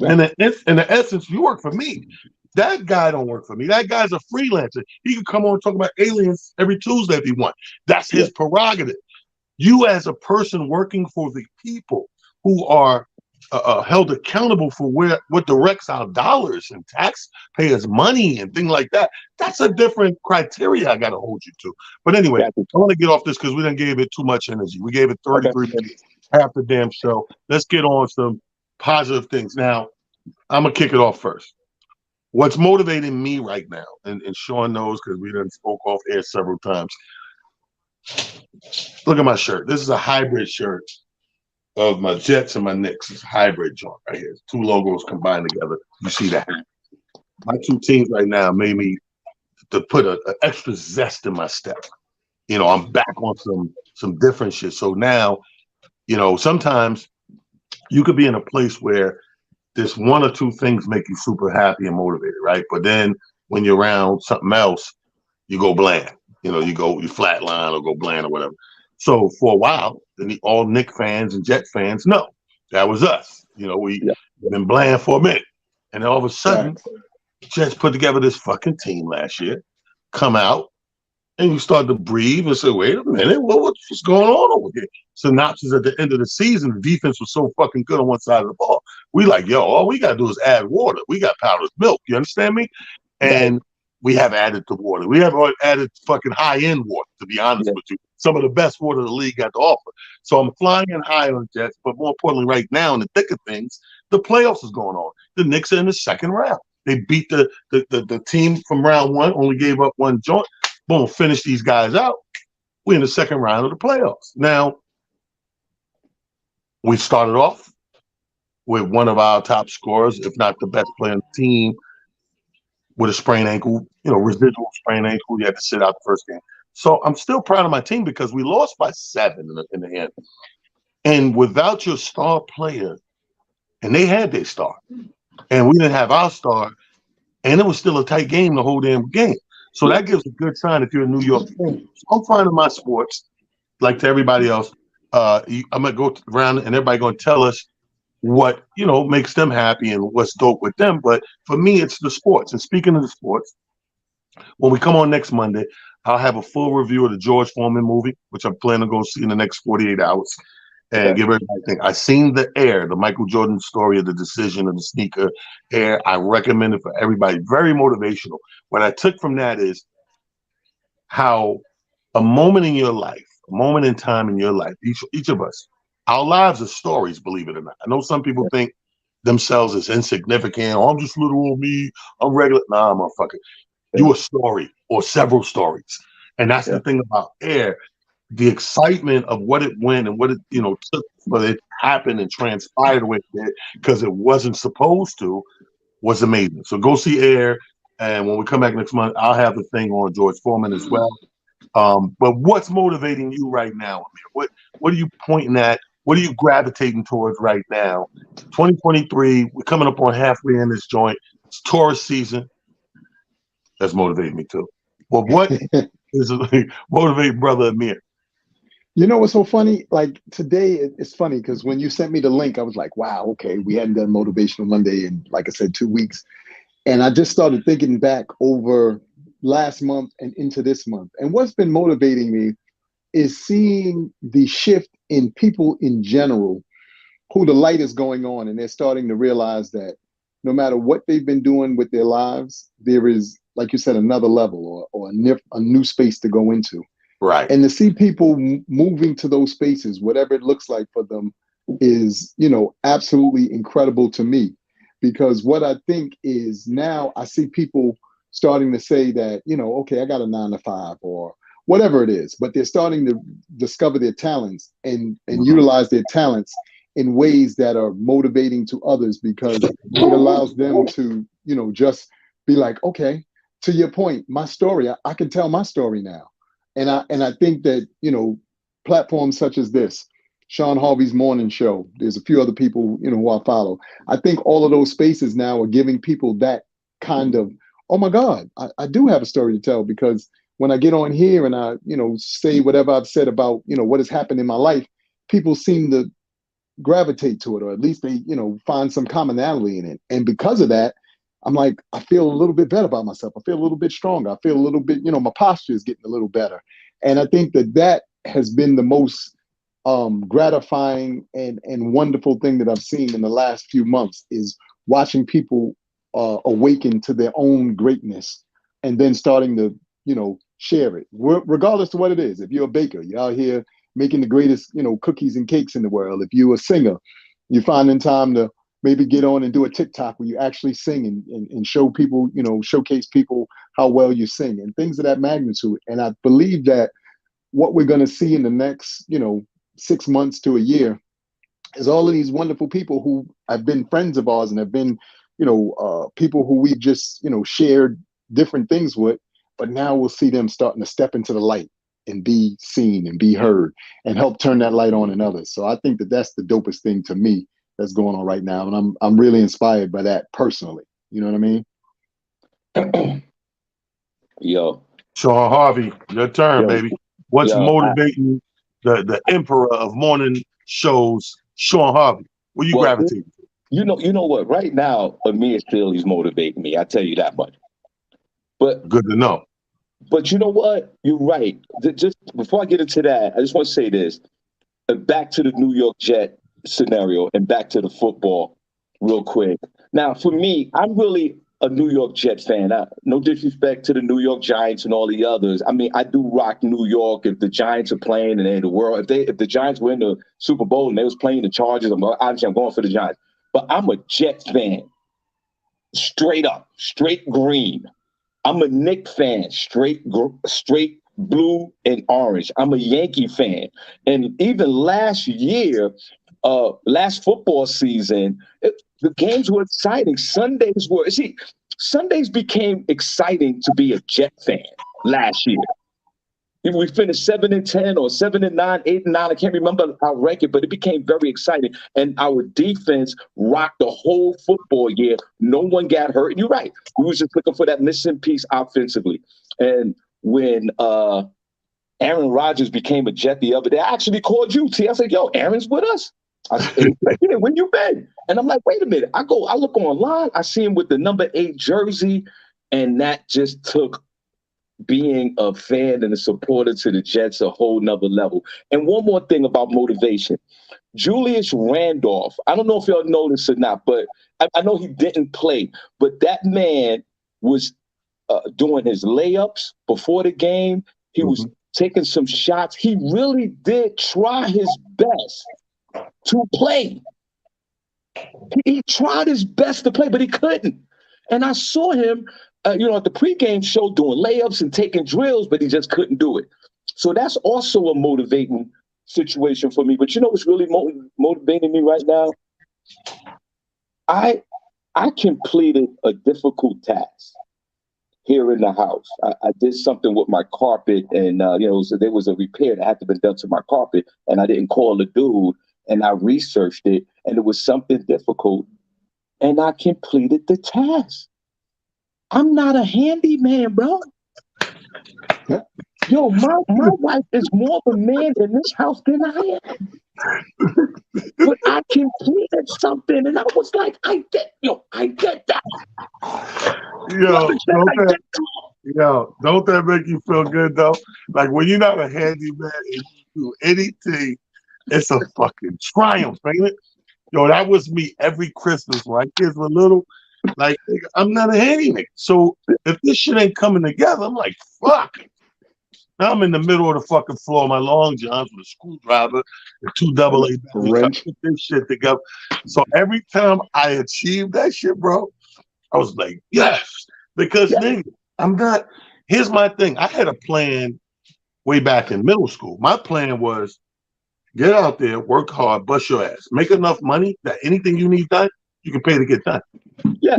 Right. In the essence, you work for me. That guy don't work for me. That guy's a freelancer. He can come on and talk about aliens every Tuesday if he wants. That's his prerogative. You as a person working for the people who are held accountable for what directs our dollars and taxpayers' money and things like that. That's a different criteria I got to hold you to. But anyway, I want to get off this because we done gave it too much energy. We gave it 33 minutes, half the damn show. Let's get on some positive things. Now, I'm going to kick it off first. What's motivating me right now, and Sean knows because we done spoke off air several times. Look at my shirt. This is a hybrid shirt of my Jets and my Knicks. It's a hybrid joint right here. Two logos combined together. You see that? My two teams right now made me to put an extra zest in my step. I'm back on some different shit. So now, sometimes you could be in a place where this one or two things make you super happy and motivated, right? But then when you're around something else, you go bland. You flatline or go bland or whatever. So for a while, all Knick fans and Jet fans know that was us. We've been bland for a minute. And then all of a sudden, Jets put together this fucking team last year, come out, And you start to breathe and say, wait a minute, what's going on over here? Synopsis at the end of the season, the defense was so fucking good on one side of the ball. We like, yo, all we got to do is add water. We got powdered milk. You understand me? And we have added the water. We have added fucking high-end water, to be honest with you. Some of the best water the league got to offer. So I'm flying in high on the Jets, but more importantly, right now in the thick of things, the playoffs is going on. The Knicks are in the second round. They beat the team from round one, only gave up one joint. Boom, finish these guys out. We're in the second round of the playoffs. Now, we started off with one of our top scorers, if not the best player on the team, with a sprained ankle, residual sprained ankle. You had to sit out the first game. So I'm still proud of my team because we lost by 7 in the end. And without your star player, and they had their star, and we didn't have our star, and it was still a tight game the whole damn game. So that gives a good sign if you're a New York fan. So I'm finding my sports, like to everybody else. I'm gonna go around and everybody gonna tell us what makes them happy and what's dope with them. But for me, it's the sports. And speaking of the sports, when we come on next Monday, I'll have a full review of the George Foreman movie, which I'm planning to go see in the next 48 hours. And give everybody a thing. I seen The Air, the Michael Jordan story of the decision of the sneaker Air. I recommend it for everybody. Very motivational. What I took from that is how a moment in your life, a moment in time in your life, each of us, our lives are stories, believe it or not. I know some people think themselves as insignificant. Oh, I'm just little old me. I'm regular. Nah, motherfucker. You a story or several stories. And that's the thing about Air. The excitement of what it went and what it took for it to happen and transpired the way it did, because it wasn't supposed to, was amazing. So go see Air, and when we come back next month, I'll have the thing on George Foreman as well. But what's motivating you right now, Amir? What are you pointing at? What are you gravitating towards right now? 2023, we're coming up on halfway in this joint. It's tourist season. That's motivating me too. Well, what is motivating brother Amir? You know what's so funny? Like today, it's funny because when you sent me the link, I was like, wow, okay, we hadn't done Motivational Monday in, like I said, 2 weeks. And I just started thinking back over last month and into this month. And what's been motivating me is seeing the shift in people in general, who the light is going on, and they're starting to realize that no matter what they've been doing with their lives, there is, like you said, another level or a new space to go into. Right. And to see people moving to those spaces, whatever it looks like for them, is, absolutely incredible to me. Because what I think is now I see people starting to say that, okay, I got a 9 to 5 or whatever it is, but they're starting to discover their talents and utilize their talents in ways that are motivating to others, because it allows them to, just be like, okay, to your point, my story, I can tell my story now. And I think that, platforms such as this, Sean Harvey's morning show, there's a few other people, who I follow. I think all of those spaces now are giving people that kind of, oh my God, I do have a story to tell, because when I get on here and I, say whatever I've said about, what has happened in my life, people seem to gravitate to it, or at least they, find some commonality in it. And because of that, I'm like, I feel a little bit better about myself. I feel a little bit stronger. I feel a little bit, my posture is getting a little better. And I think that has been the most gratifying and wonderful thing that I've seen in the last few months, is watching people awaken to their own greatness and then starting to, share it, regardless of what it is. If you're a baker, you're out here making the greatest, cookies and cakes in the world. If you're a singer, you're finding time to maybe get on and do a TikTok where you actually sing and show people, showcase people how well you sing and things of that magnitude. And I believe that what we're going to see in the next, 6 months to a year is all of these wonderful people who have been friends of ours and have been, people who we've just, shared different things with, but now we'll see them starting to step into the light and be seen and be heard and help turn that light on in others. So I think that that's the dopest thing to me that's going on right now. And I'm really inspired by that personally. You know what I mean? Yo. Sean Harvey, your turn, baby. What's motivating the emperor of morning shows, Sean Harvey? What you gravitating to? You know what? Right now, Amir still is motivating me. I tell you that much. But good to know. But you know what? You're right. Just before I get into that, I just want to say this. Back to the New York Jet scenario and back to the football real quick. Now, for me, I'm really a New York Jet fan. No disrespect to the New York Giants and all the others. I mean, I do rock New York. If the Giants are playing and they the world, if the Giants win the Super Bowl and they was playing the Chargers, obviously I'm going for the Giants. But I'm a Jet fan, straight up, straight green. I'm a Knick fan, straight blue and orange. I'm a Yankee fan. And even last year, last football season, the games were exciting. Sundays became exciting to be a Jet fan last year. We finished 7-10 or 7-9, 8-9. I can't remember our record, but it became very exciting. And our defense rocked the whole football year. No one got hurt. And you're right. We was just looking for that missing piece offensively. And when Aaron Rodgers became a Jet the other day, I actually called you, T. I said, yo, Aaron's with us. I said, yeah, when you been? And I'm like, wait a minute. I look online. I see him with the number 8 jersey. And that just took being a fan and a supporter to the Jets a whole nother level. And one more thing about motivation. Julius Randolph, I don't know if y'all know this or not, but I know he didn't play, but that man was doing his layups before the game. He was taking some shots. He really did try his best to play. He tried his best to play, but he couldn't. And I saw him at the pregame show doing layups and taking drills, but he just couldn't do it. So that's also a motivating situation for me. But you know what's really motivating me right now? I completed a difficult task here in the house. I did something with my carpet, and so there was a repair that had to be done to my carpet, and I didn't call the dude, and I researched it, and it was something difficult, and I completed the task. I'm not a handyman, bro. Yo, my wife is more of a man in this house than I am. But I completed something, and I was like, I did that. Don't that make you feel good though? Like when you're not a handyman and you do anything, it's a fucking triumph, ain't it? Yo, that was me every Christmas when my kids were little. Like, I'm not a handyman. So if this shit ain't coming together, I'm like, fuck. Now I'm in the middle of the fucking floor, my long johns with a screwdriver and 2 AA batteries. I put this shit together. So every time I achieved that shit, bro, I was like, yes. Because nigga, I'm not. Here's my thing. I had a plan way back in middle school. My plan was get out there, work hard, bust your ass, make enough money that anything you need done, you can pay to get done. Yeah.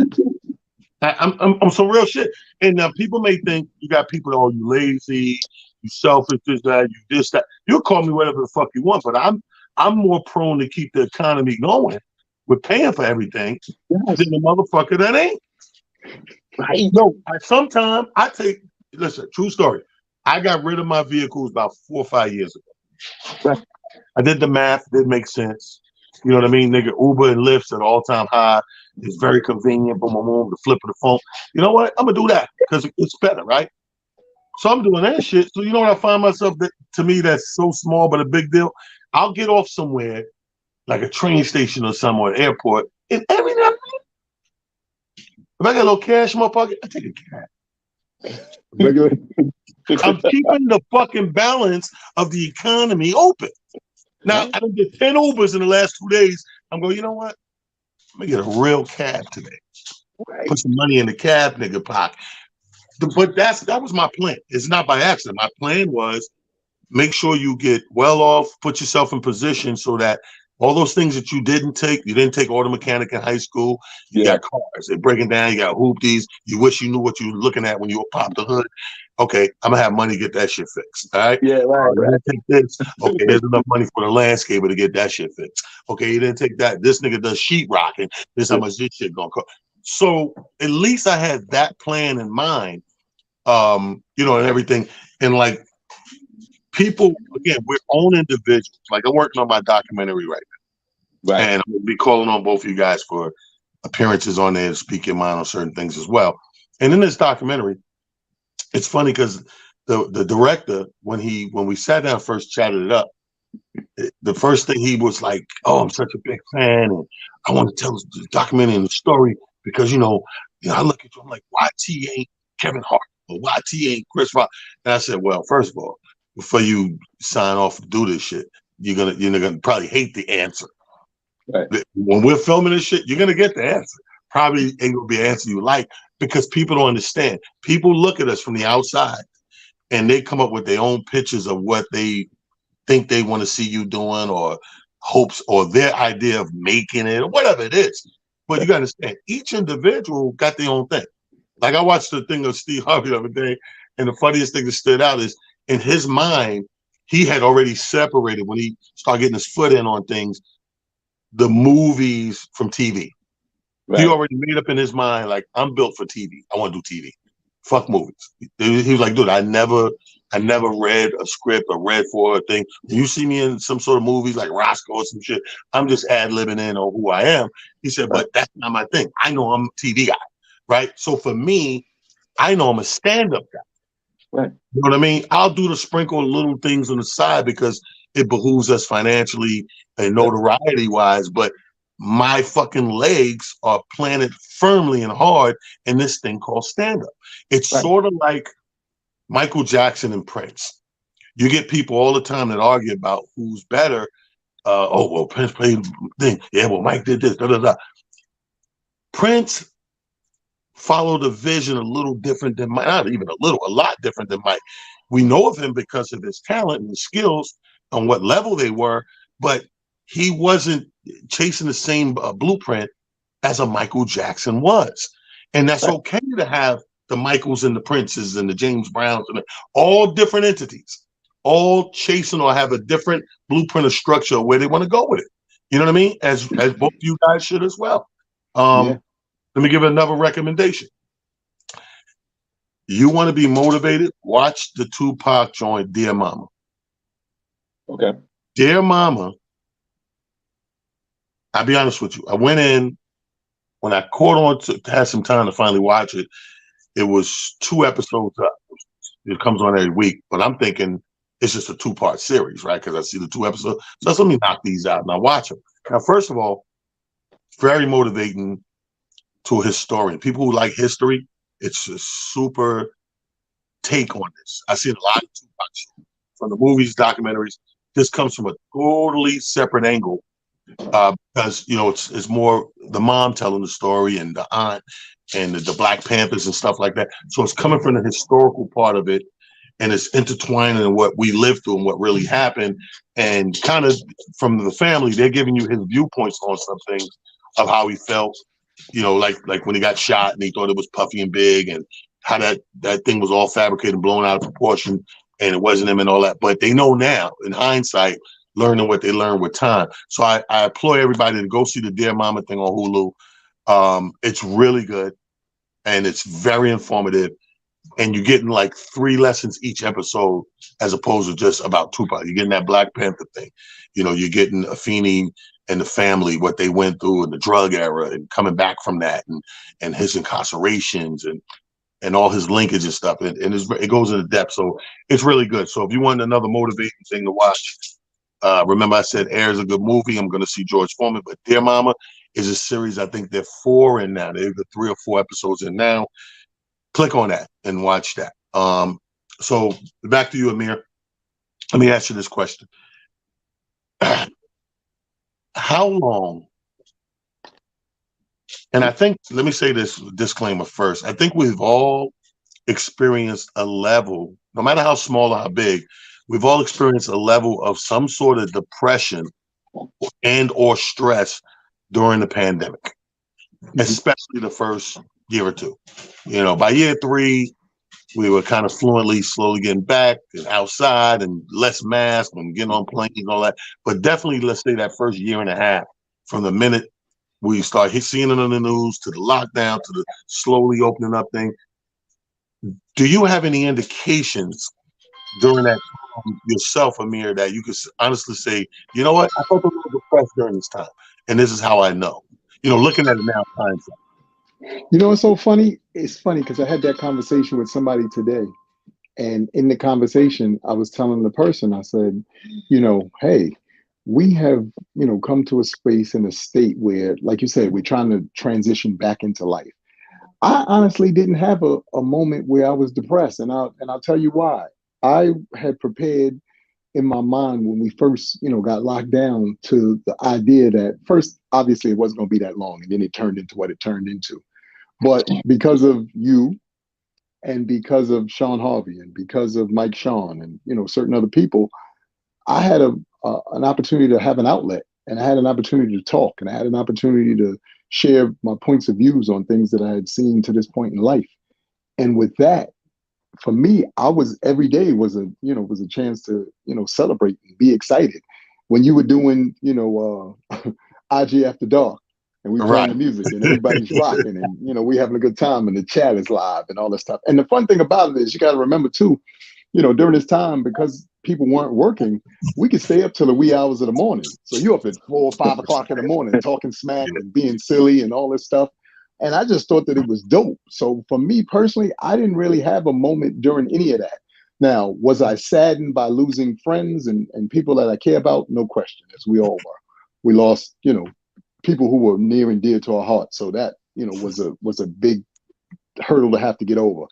I'm some real shit. And people may think you got people that, you lazy, you selfish, this, that, you this, that. You'll call me whatever the fuck you want, but I'm more prone to keep the economy going with paying for everything than the motherfucker that ain't. Right. No, sometimes listen, true story. I got rid of my vehicles about 4 or 5 years ago. Right. I did the math, it didn't make sense. You know what I mean? Nigga, Uber and Lyft's at all-time high. It's very convenient. Boom, boom, boom, the flip of the phone. You know what? I'm going to do that because it's better, right? So I'm doing that shit. So you know what I find myself, that to me, that's so small but a big deal? I'll get off somewhere, like a train station or somewhere, an airport, and every now and then, if I got a little cash in my pocket, I take a cab. I'm keeping the fucking balance of the economy open. Now, I done did 10 Ubers in the last 2 days. I'm going, you know what? Let me get a real cab today. Right. Put some money in the cab nigga pocket. But that was my plan. It's not by accident. My plan was make sure you get well off, put yourself in position so that all those things that you didn't take auto mechanic in high school. You got cars, they're breaking down, you got hoopties. You wish you knew what you were looking at when you popped the hood. Okay, I'm gonna have money to get that shit fixed. All right. Yeah, right. Take this. Okay, there's enough money for the landscaper to get that shit fixed. Okay, you didn't take that. This nigga does sheetrocking. This how much this shit gonna cost. So at least I had that plan in mind. And everything. And like people, again, we're own individuals. Like I'm working on my documentary right now. Right. And I'm gonna be calling on both of you guys for appearances on there to speak your mind on certain things as well. And in this documentary, it's funny because the director, when we sat down first, chatted it up, the first thing he was like, "Oh, I'm such a big fan, and I want to tell the documentary and the story because I look at you, I'm like, YT ain't Kevin Hart or YT ain't Chris Rock." And I said, "Well, first of all, before you sign off to do this shit, you're gonna probably hate the answer. Right. When we're filming this shit, you're gonna get the answer. Probably ain't gonna be an answer you like because people don't understand. People look at us from the outside and they come up with their own pictures of what they think they want to see you doing or hopes or their idea of making it or whatever it is. But you got to understand, each individual got their own thing. Like I watched the thing of Steve Harvey the other day, and the funniest thing that stood out is in his mind, he had already separated when he started getting his foot in on things, the movies from TV. Right. He already made up in his mind, like, I'm built for TV. I want to do TV. Fuck movies. He was like, dude, I never read a script or read for a thing. When you see me in some sort of movies like Roscoe or some shit, I'm just ad-libbing in on who I am. He said, but that's not my thing. I know I'm a TV guy, right? So for me, I know I'm a stand-up guy. Right. You know what I mean? I'll do the sprinkle little things on the side because it behooves us financially and notoriety-wise, but my fucking legs are planted firmly and hard in this thing called stand-up. It's sort of like Michael Jackson and Prince. You get people all the time that argue about who's better. Prince played the thing. Yeah, well, Mike did this. Da, da, da. Prince followed a vision a little different than Mike. Not even a little, a lot different than Mike. We know of him because of his talent and skills on what level they were, but he wasn't chasing the same blueprint as a Michael Jackson was. And that's okay to have the Michaels and the Princes and the James Browns and all different entities, all chasing or have a different blueprint or structure where they want to go with it. You know what I mean? As both you guys should as well. Let me give another recommendation. You want to be motivated? Watch the Tupac joint, Dear Mama. Okay. Dear Mama, I'll be honest with you. I went in, when I caught on to have some time to finally watch it, it was 2 episodes up. It comes on every week, but I'm thinking it's just a 2-part series, right? Because I see the 2 episodes. So let me knock these out and I watch them. Now, first of all, very motivating to a historian. People who like history, it's a super take on this. I've seen a lot of Tupac shows, from the movies, documentaries. This comes from a totally separate angle because, it's more the mom telling the story and the aunt and the Black Panthers and stuff like that. So it's coming from the historical part of it, and it's intertwining in what we lived through and what really happened. And kind of from the family, they're giving you his viewpoints on some things of how he felt, like when he got shot and he thought it was puffy and big and how that thing was all fabricated and blown out of proportion and it wasn't him and all that. But they know now, in hindsight, learning what they learned with time. So I implore everybody to go see the Dear Mama thing on Hulu. It's really good and it's very informative. And you're getting like 3 lessons each episode as opposed to just about Tupac. You're getting that Black Panther thing. You're getting Afeni and the family, what they went through in the drug era and coming back from that and his incarcerations and all his linkage and stuff. And it goes into depth. So it's really good. So if you want another motivating thing to watch, remember I said Air is a good movie. I'm going to see George Foreman, but Dear Mama is a series. I think they're 4 in now. They're 3 or 4 episodes in now. Click on that and watch that. So back to you, Amir. Let me ask you this question. How long, and I think, let me say this disclaimer first. I think we've all experienced a level, no matter how small or how big, we've all experienced a level of some sort of depression and or stress during the pandemic, especially the first year or 2. By year 3, we were kind of fluently, slowly getting back and outside and less mask and getting on planes and all that. But definitely, let's say that first year and a half, from the minute we start seeing it on the news to the lockdown to the slowly opening up thing. Do you have any indications during that time yourself, Amir, that you could honestly say, you know what, I felt a little depressed during this time, and this is how I know? Looking at it now, hindsight. It's so funny. It's funny because I had that conversation with somebody today, And in the conversation, I was telling the person, I said, hey, we have, come to a space in a state where, like you said, we're trying to transition back into life. I honestly didn't have a moment where I was depressed, and I'll tell you why. I had prepared in my mind when we first, got locked down to the idea that first, obviously, it wasn't going to be that long, and then it turned into what it turned into. But because of you and because of Sean Harvey and because of Mike Sean and certain other people, I had an opportunity to have an outlet, and I had an opportunity to talk, and I had an opportunity to share my points of views on things that I had seen to this point in life. And with that, for me, I was every day was a chance to celebrate and be excited. When you were doing IG After Dark, and we playing Right. the music and everybody's rocking, and we having a good time, and the chat is live and all that stuff. And the fun thing about it is you got to remember too, during this time, because people weren't working, we could stay up till the wee hours of the morning. So you're up at 4 or 5 o'clock in the morning talking smack and being silly and all this stuff. And I just thought that it was dope. So for me personally, I didn't really have a moment during any of that. Now, was I saddened by losing friends and people that I care about? No question, as we all were. We lost, people who were near and dear to our hearts. So that, was a big hurdle to have to get over.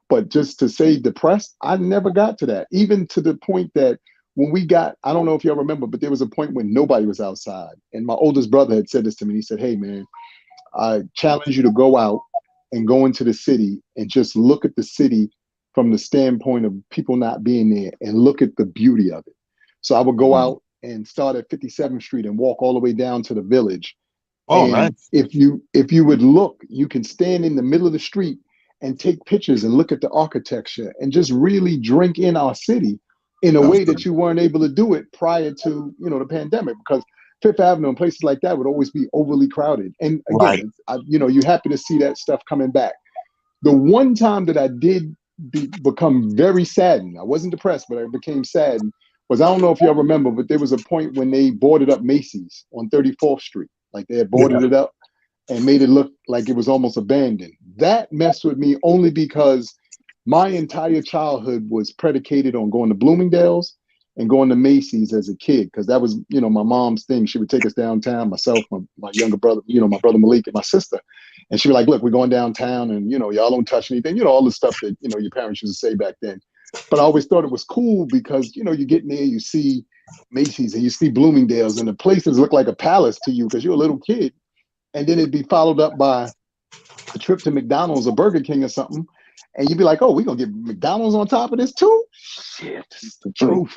But just to say depressed, I never got to that. Even to the point that when we got, I don't know if y'all remember, but there was a point when nobody was outside. And my oldest brother had said this to me. He said, hey, man, I challenge you to go out and go into the city and just look at the city from the standpoint of people not being there and look at the beauty of it. So I would go out and start at 57th Street and walk all the way down to the village. Oh, and nice. if you would look, you can stand in the middle of the street and take pictures and look at the architecture and just really drink in our city in a way that you weren't able to do it prior to, the pandemic, because Fifth Avenue and places like that would always be overly crowded. And again, Right. you happy to see that stuff coming back. The one time that I did become very saddened, I wasn't depressed, but I became saddened, was, I don't know if y'all remember, but there was a point when they boarded up Macy's on 34th Street. Like they had boarded it up and made it look like it was almost abandoned. That messed with me only because my entire childhood was predicated on going to Bloomingdale's and going to Macy's as a kid, because that was, my mom's thing. She would take us downtown, myself, my younger brother, my brother Malik and my sister. And she'd be like, look, we're going downtown and, y'all don't touch anything, all the stuff that, your parents used to say back then. But I always thought it was cool because, you get in there, you see Macy's and you see Bloomingdale's and the places look like a palace to you because you're a little kid. And then it'd be followed up by a trip to McDonald's or Burger King or something. And you'd be like, oh, we're going to get McDonald's on top of this too? Shit, this is the truth.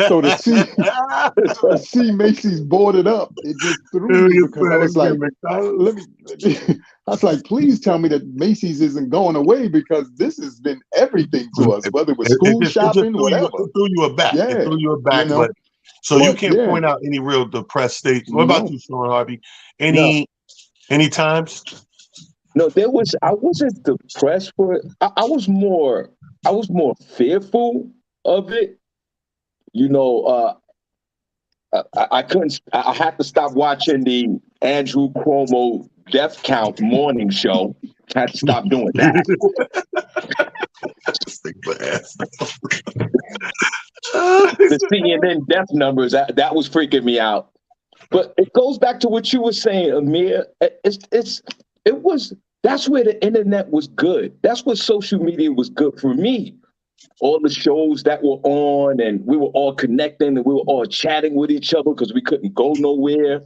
So to see Macy's boarded up, it just threw me because I was like, I was like, please tell me that Macy's isn't going away, because this has been everything to us, whether it was school shopping, whatever. It threw you aback. Yeah, it threw you aback. But you can't point out any real depressed states. What about you, Sean Harvey? Any times? No, I wasn't depressed for it. I was more fearful of it. I couldn't. I had to stop watching the Andrew Cuomo death count morning show. I had to stop doing that. The CNN death numbers, that was freaking me out. But it goes back to what you were saying, Amir. That's where the internet was good. That's what social media was good for me. All the shows that were on, and we were all connecting, and we were all chatting with each other because we couldn't go nowhere.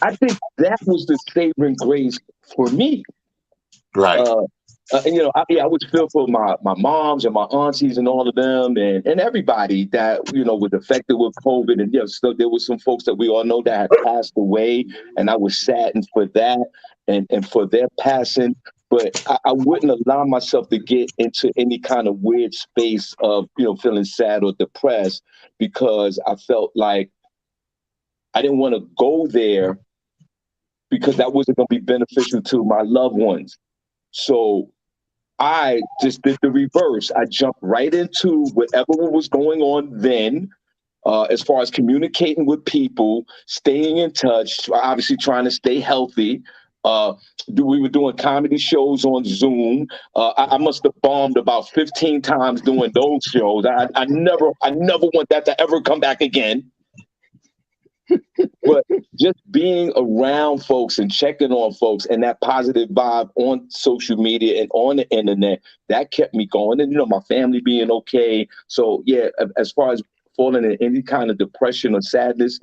I think that was the saving grace for me. Right. I was fearful of my moms and my aunties and all of them and everybody that, was affected with COVID. And so there was some folks that we all know that had passed away, and I was saddened for that and for their passing. But I wouldn't allow myself to get into any kind of weird space of, feeling sad or depressed, because I felt like I didn't want to go there because that wasn't going to be beneficial to my loved ones. So I just did the reverse. I jumped right into whatever was going on then, as far as communicating with people, staying in touch, obviously trying to stay healthy. We were doing comedy shows on Zoom. I must have bombed about 15 times doing those shows. I never want that to ever come back again. But just being around folks and checking on folks and that positive vibe on social media and on the internet, that kept me going. And, my family being okay. So, yeah, as far as falling in any kind of depression or sadness,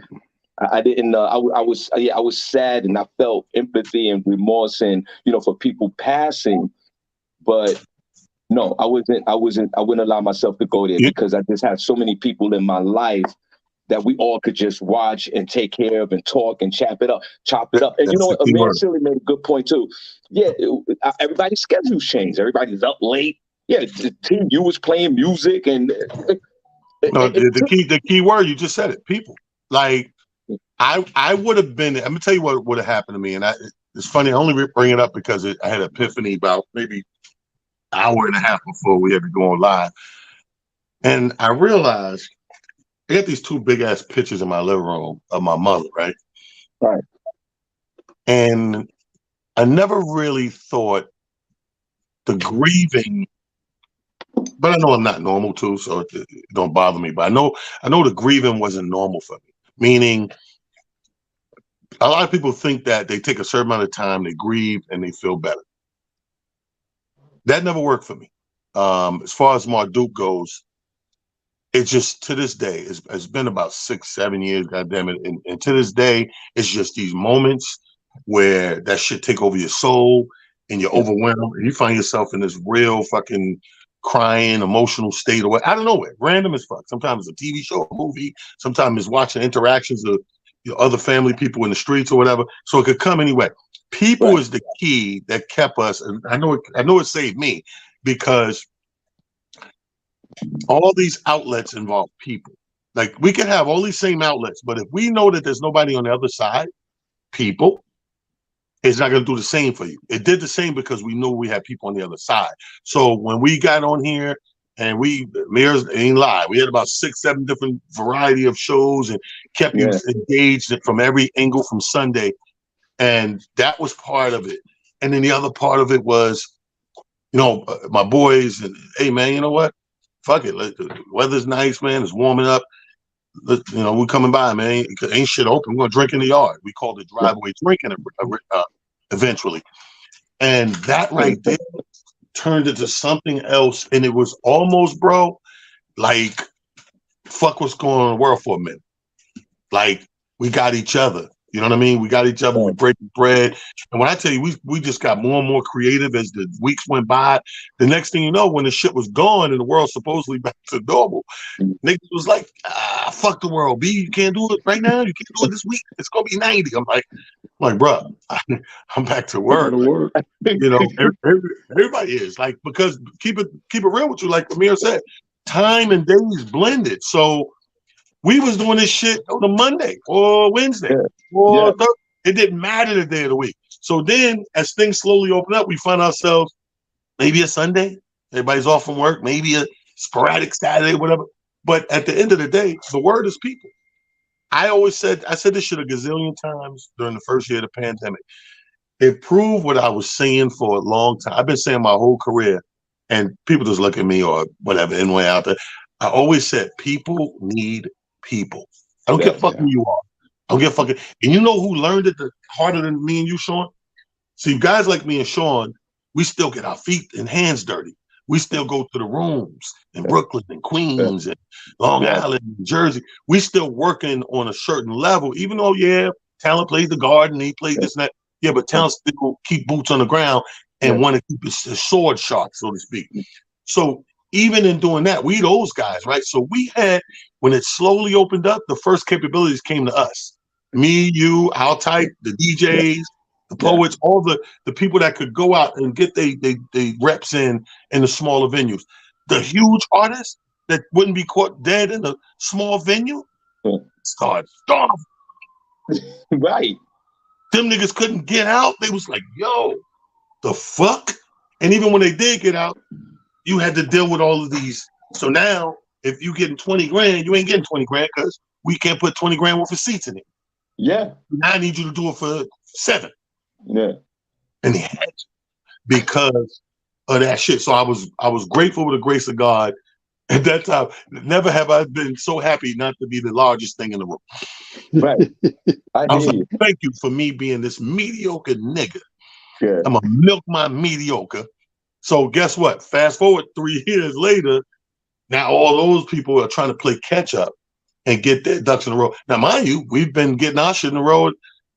I didn't. I was sad, and I felt empathy and remorse, and for people passing. But no, I wouldn't allow myself to go there because I just had so many people in my life that we all could just watch and take care of and talk and chop it up. And you know what? Amir Silly made a good point too. Yeah, everybody's schedules changed. Everybody's up late. Yeah, Team U was playing music and. The key word, you just said it. People. Like, I would have been. I'm gonna tell you what would have happened to me, and it's funny. I only bring it up because I had an epiphany about maybe an hour and a half before we had to go on live, and I realized. I got these two big ass pictures in my living room of my mother, right? Right. And I never really thought the grieving, but I know I'm not normal too, so it don't bother me. But I know the grieving wasn't normal for me. Meaning, a lot of people think that they take a certain amount of time, they grieve, and they feel better. That never worked for me. As far as Marduk goes, it's just to this day, it's been about 6-7 years, goddamn it. And to this day, it's just these moments where that shit take over your soul and you're overwhelmed and you find yourself in this real fucking crying, emotional state or out of nowhere, random as fuck. Sometimes it's a TV show, a movie, sometimes it's watching interactions of other family people in the streets or whatever. So it could come anyway. People is the key that kept us, and I know it saved me because all these outlets involve people. Like, we can have all these same outlets, but if we know that there's nobody on the other side, people, it's not going to do the same for you. It did the same because we knew we had people on the other side. So when we got on here and Mirrors ain't lie, we had about 6-7 different variety of shows and kept you engaged from every angle from Sunday. And that was part of it. And then the other part of it was, my boys and, hey man, you know what? Fuck it. The weather's nice, man. It's warming up. We're coming by, man. Ain't shit open. We're gonna drink in the yard. We called it driveway drinking eventually. And that right there turned into something else. And it was almost, bro, like, fuck what's going on in the world for a minute. Like, we got each other. You know what I mean? We got each other. We break bread. And when I tell you, we just got more and more creative as the weeks went by. The next thing you know, when the shit was gone and the world supposedly back to normal, niggas was like, fuck the world, B. You can't do it right now. You can't do it this week. It's going to be 90. I'm like, bro, I'm back to work. Everybody is like, because keep it real with you. Like Amir said, time and days blended. So we was doing this shit on a Monday or Wednesday or Thursday. It didn't matter the day of the week. So then as things slowly open up, we find ourselves maybe a Sunday. Everybody's off from work, maybe a sporadic Saturday, whatever. But at the end of the day, the word is people. I said this shit a gazillion times during the first year of the pandemic. It proved what I was saying for a long time. I've been saying my whole career, and people just look at me or whatever, anyway out there. I always said people need people. I don't care fucking who you are. I don't give a fucking. And you know who learned it harder than me and you, Sean? See, guys like me and Sean, we still get our feet and hands dirty. We still go to the rooms in Brooklyn and Queens and Long Island and Jersey. We still working on a certain level, even though, talent plays the guard and he played this and that. Yeah, but talent still keep boots on the ground and want to keep his sword sharp, so to speak. So even in doing that, we those guys, right? So we had, when it slowly opened up, the first capabilities came to us. Me, you, our type, the DJs, the poets, all the people that could go out and get they reps in the smaller venues. The huge artists that wouldn't be caught dead in a small venue started starving. Right. Them niggas couldn't get out. They was like, yo, the fuck? And even when they did get out, you had to deal with all of these. So now, if you getting 20 grand, you ain't getting 20 grand because we can't put 20 grand worth of seats in it. Yeah. Now I need you to do it for 7. Yeah. and he had to because of that shit. So I was grateful with the grace of God at that time. Never have I been so happy not to be the largest thing in the room. Right. I was hear like, you. thank you for me being this mediocre nigga. Yeah. I'm gonna milk my mediocre. So guess what? Fast forward 3 years later, now all those people are trying to play catch up and get their ducks in a row. Now, mind you, we've been getting our shit in a row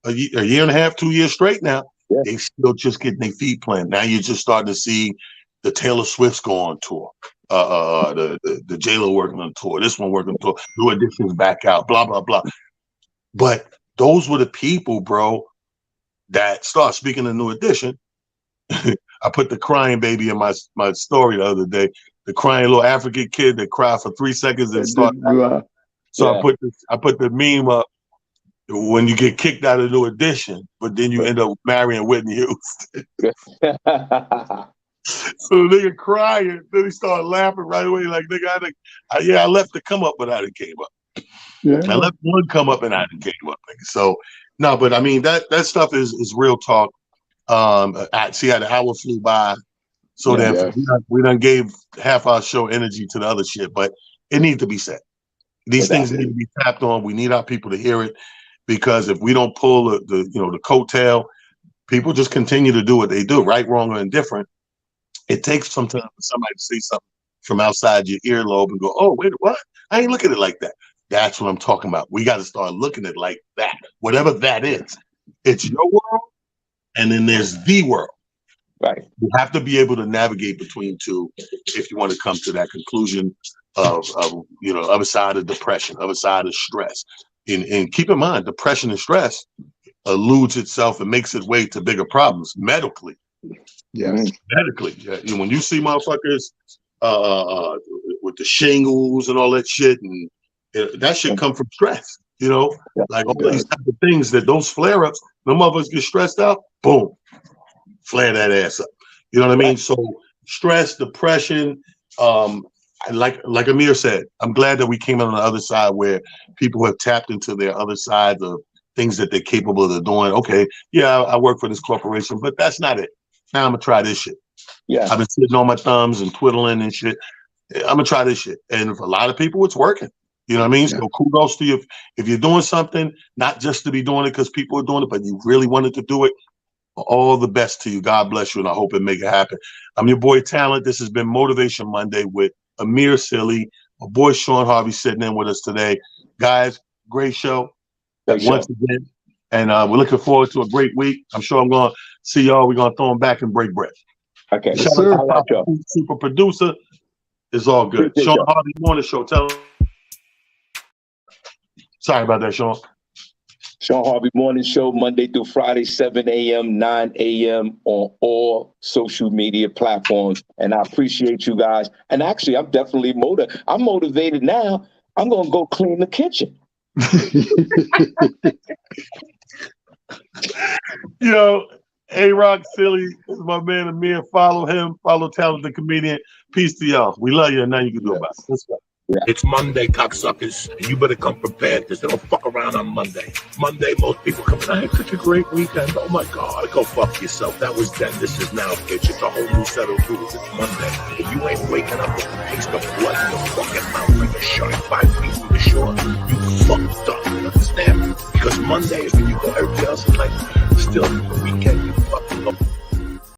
a year and a half, 2 years straight now. Yeah. They still just getting their feet planted. Now you're just starting to see the Taylor Swifts go on tour. The J-Lo working on tour. This one working on tour. New Edition's back out. Blah, blah, blah. But those were the people, bro, that start. Speaking of New Edition, I put the crying baby in my story the other day. The crying little African kid that cried for 3 seconds and started. So yeah. I put the meme up when you get kicked out of New Edition, but then you end up marrying Whitney Houston. So the nigga crying, then he started laughing right away, like nigga, I left the come up, but I didn't came up. Yeah. I left one come up and I didn't came up, nigga. So no, but I mean that stuff is real talk. I see how the hour flew by. So we done gave half our show energy to the other shit, but it needs to be said. These things need to be tapped on. We need our people to hear it, because if we don't pull the coattail, people just continue to do what they do, right, wrong, or indifferent. It takes some time for somebody to say something from outside your earlobe and go, "Oh, wait, what? I ain't looking at it like that." That's what I'm talking about. We got to start looking at it like that, whatever that is. It's your world, and then there's the world. Right. You have to be able to navigate between two if you want to come to that conclusion of other side of depression, other side of stress. And keep in mind, depression and stress eludes itself and makes its way to bigger problems medically. Yes. Medically. Yeah. When you see motherfuckers with the shingles and all that shit, and that shit come from stress, like all these type of things, that those flare-ups, no motherfuckers get stressed out, boom, flare that ass up. You know what I mean? So stress, depression, like Amir said, I'm glad that we came out on the other side where people have tapped into their other side of things that they're capable of doing. Okay, yeah, I work for this corporation, but that's not it. Now I'm gonna try this shit. Yeah, I've been sitting on my thumbs and twiddling and shit. I'm gonna try this shit, and for a lot of people, it's working. You know what I mean? Yeah. So kudos to you if you're doing something, not just to be doing it because people are doing it, but you really wanted to do it. All the best to you. God bless you, and I hope it make it happen. I'm your boy Talent. This has been Motivation Monday with Amir Silly, my boy Sean Harvey sitting in with us today. Guys, great show once again, and we're looking forward to a great week. I'm sure I'm going to see y'all. We're going to throw them back and break bread. Okay. Shout out to our super producer. It's all good. Sean Harvey Morning Show. Tell him. Sorry about that, Sean. Sean Harvey Morning Show, Monday through Friday, 7 a.m., 9 a.m. on all social media platforms. And I appreciate you guys. And actually, I'm definitely motivated now. I'm going to go clean the kitchen. A-Rock Silly is my man Amir. Follow him. Follow Talented Comedian. Peace to y'all. We love you, and nothing you can do about it. Let's go. Yeah. It's Monday, cocksuckers, and you better come prepared because they don't fuck around on Monday. Monday, most people come in, I had such a great weekend. Oh my God, go fuck yourself. That was then, this is now, bitch. It's a whole new set of rules. It's Monday. And you ain't waking up with a taste of blood in your fucking mouth like a shark 5 feet from the shore. You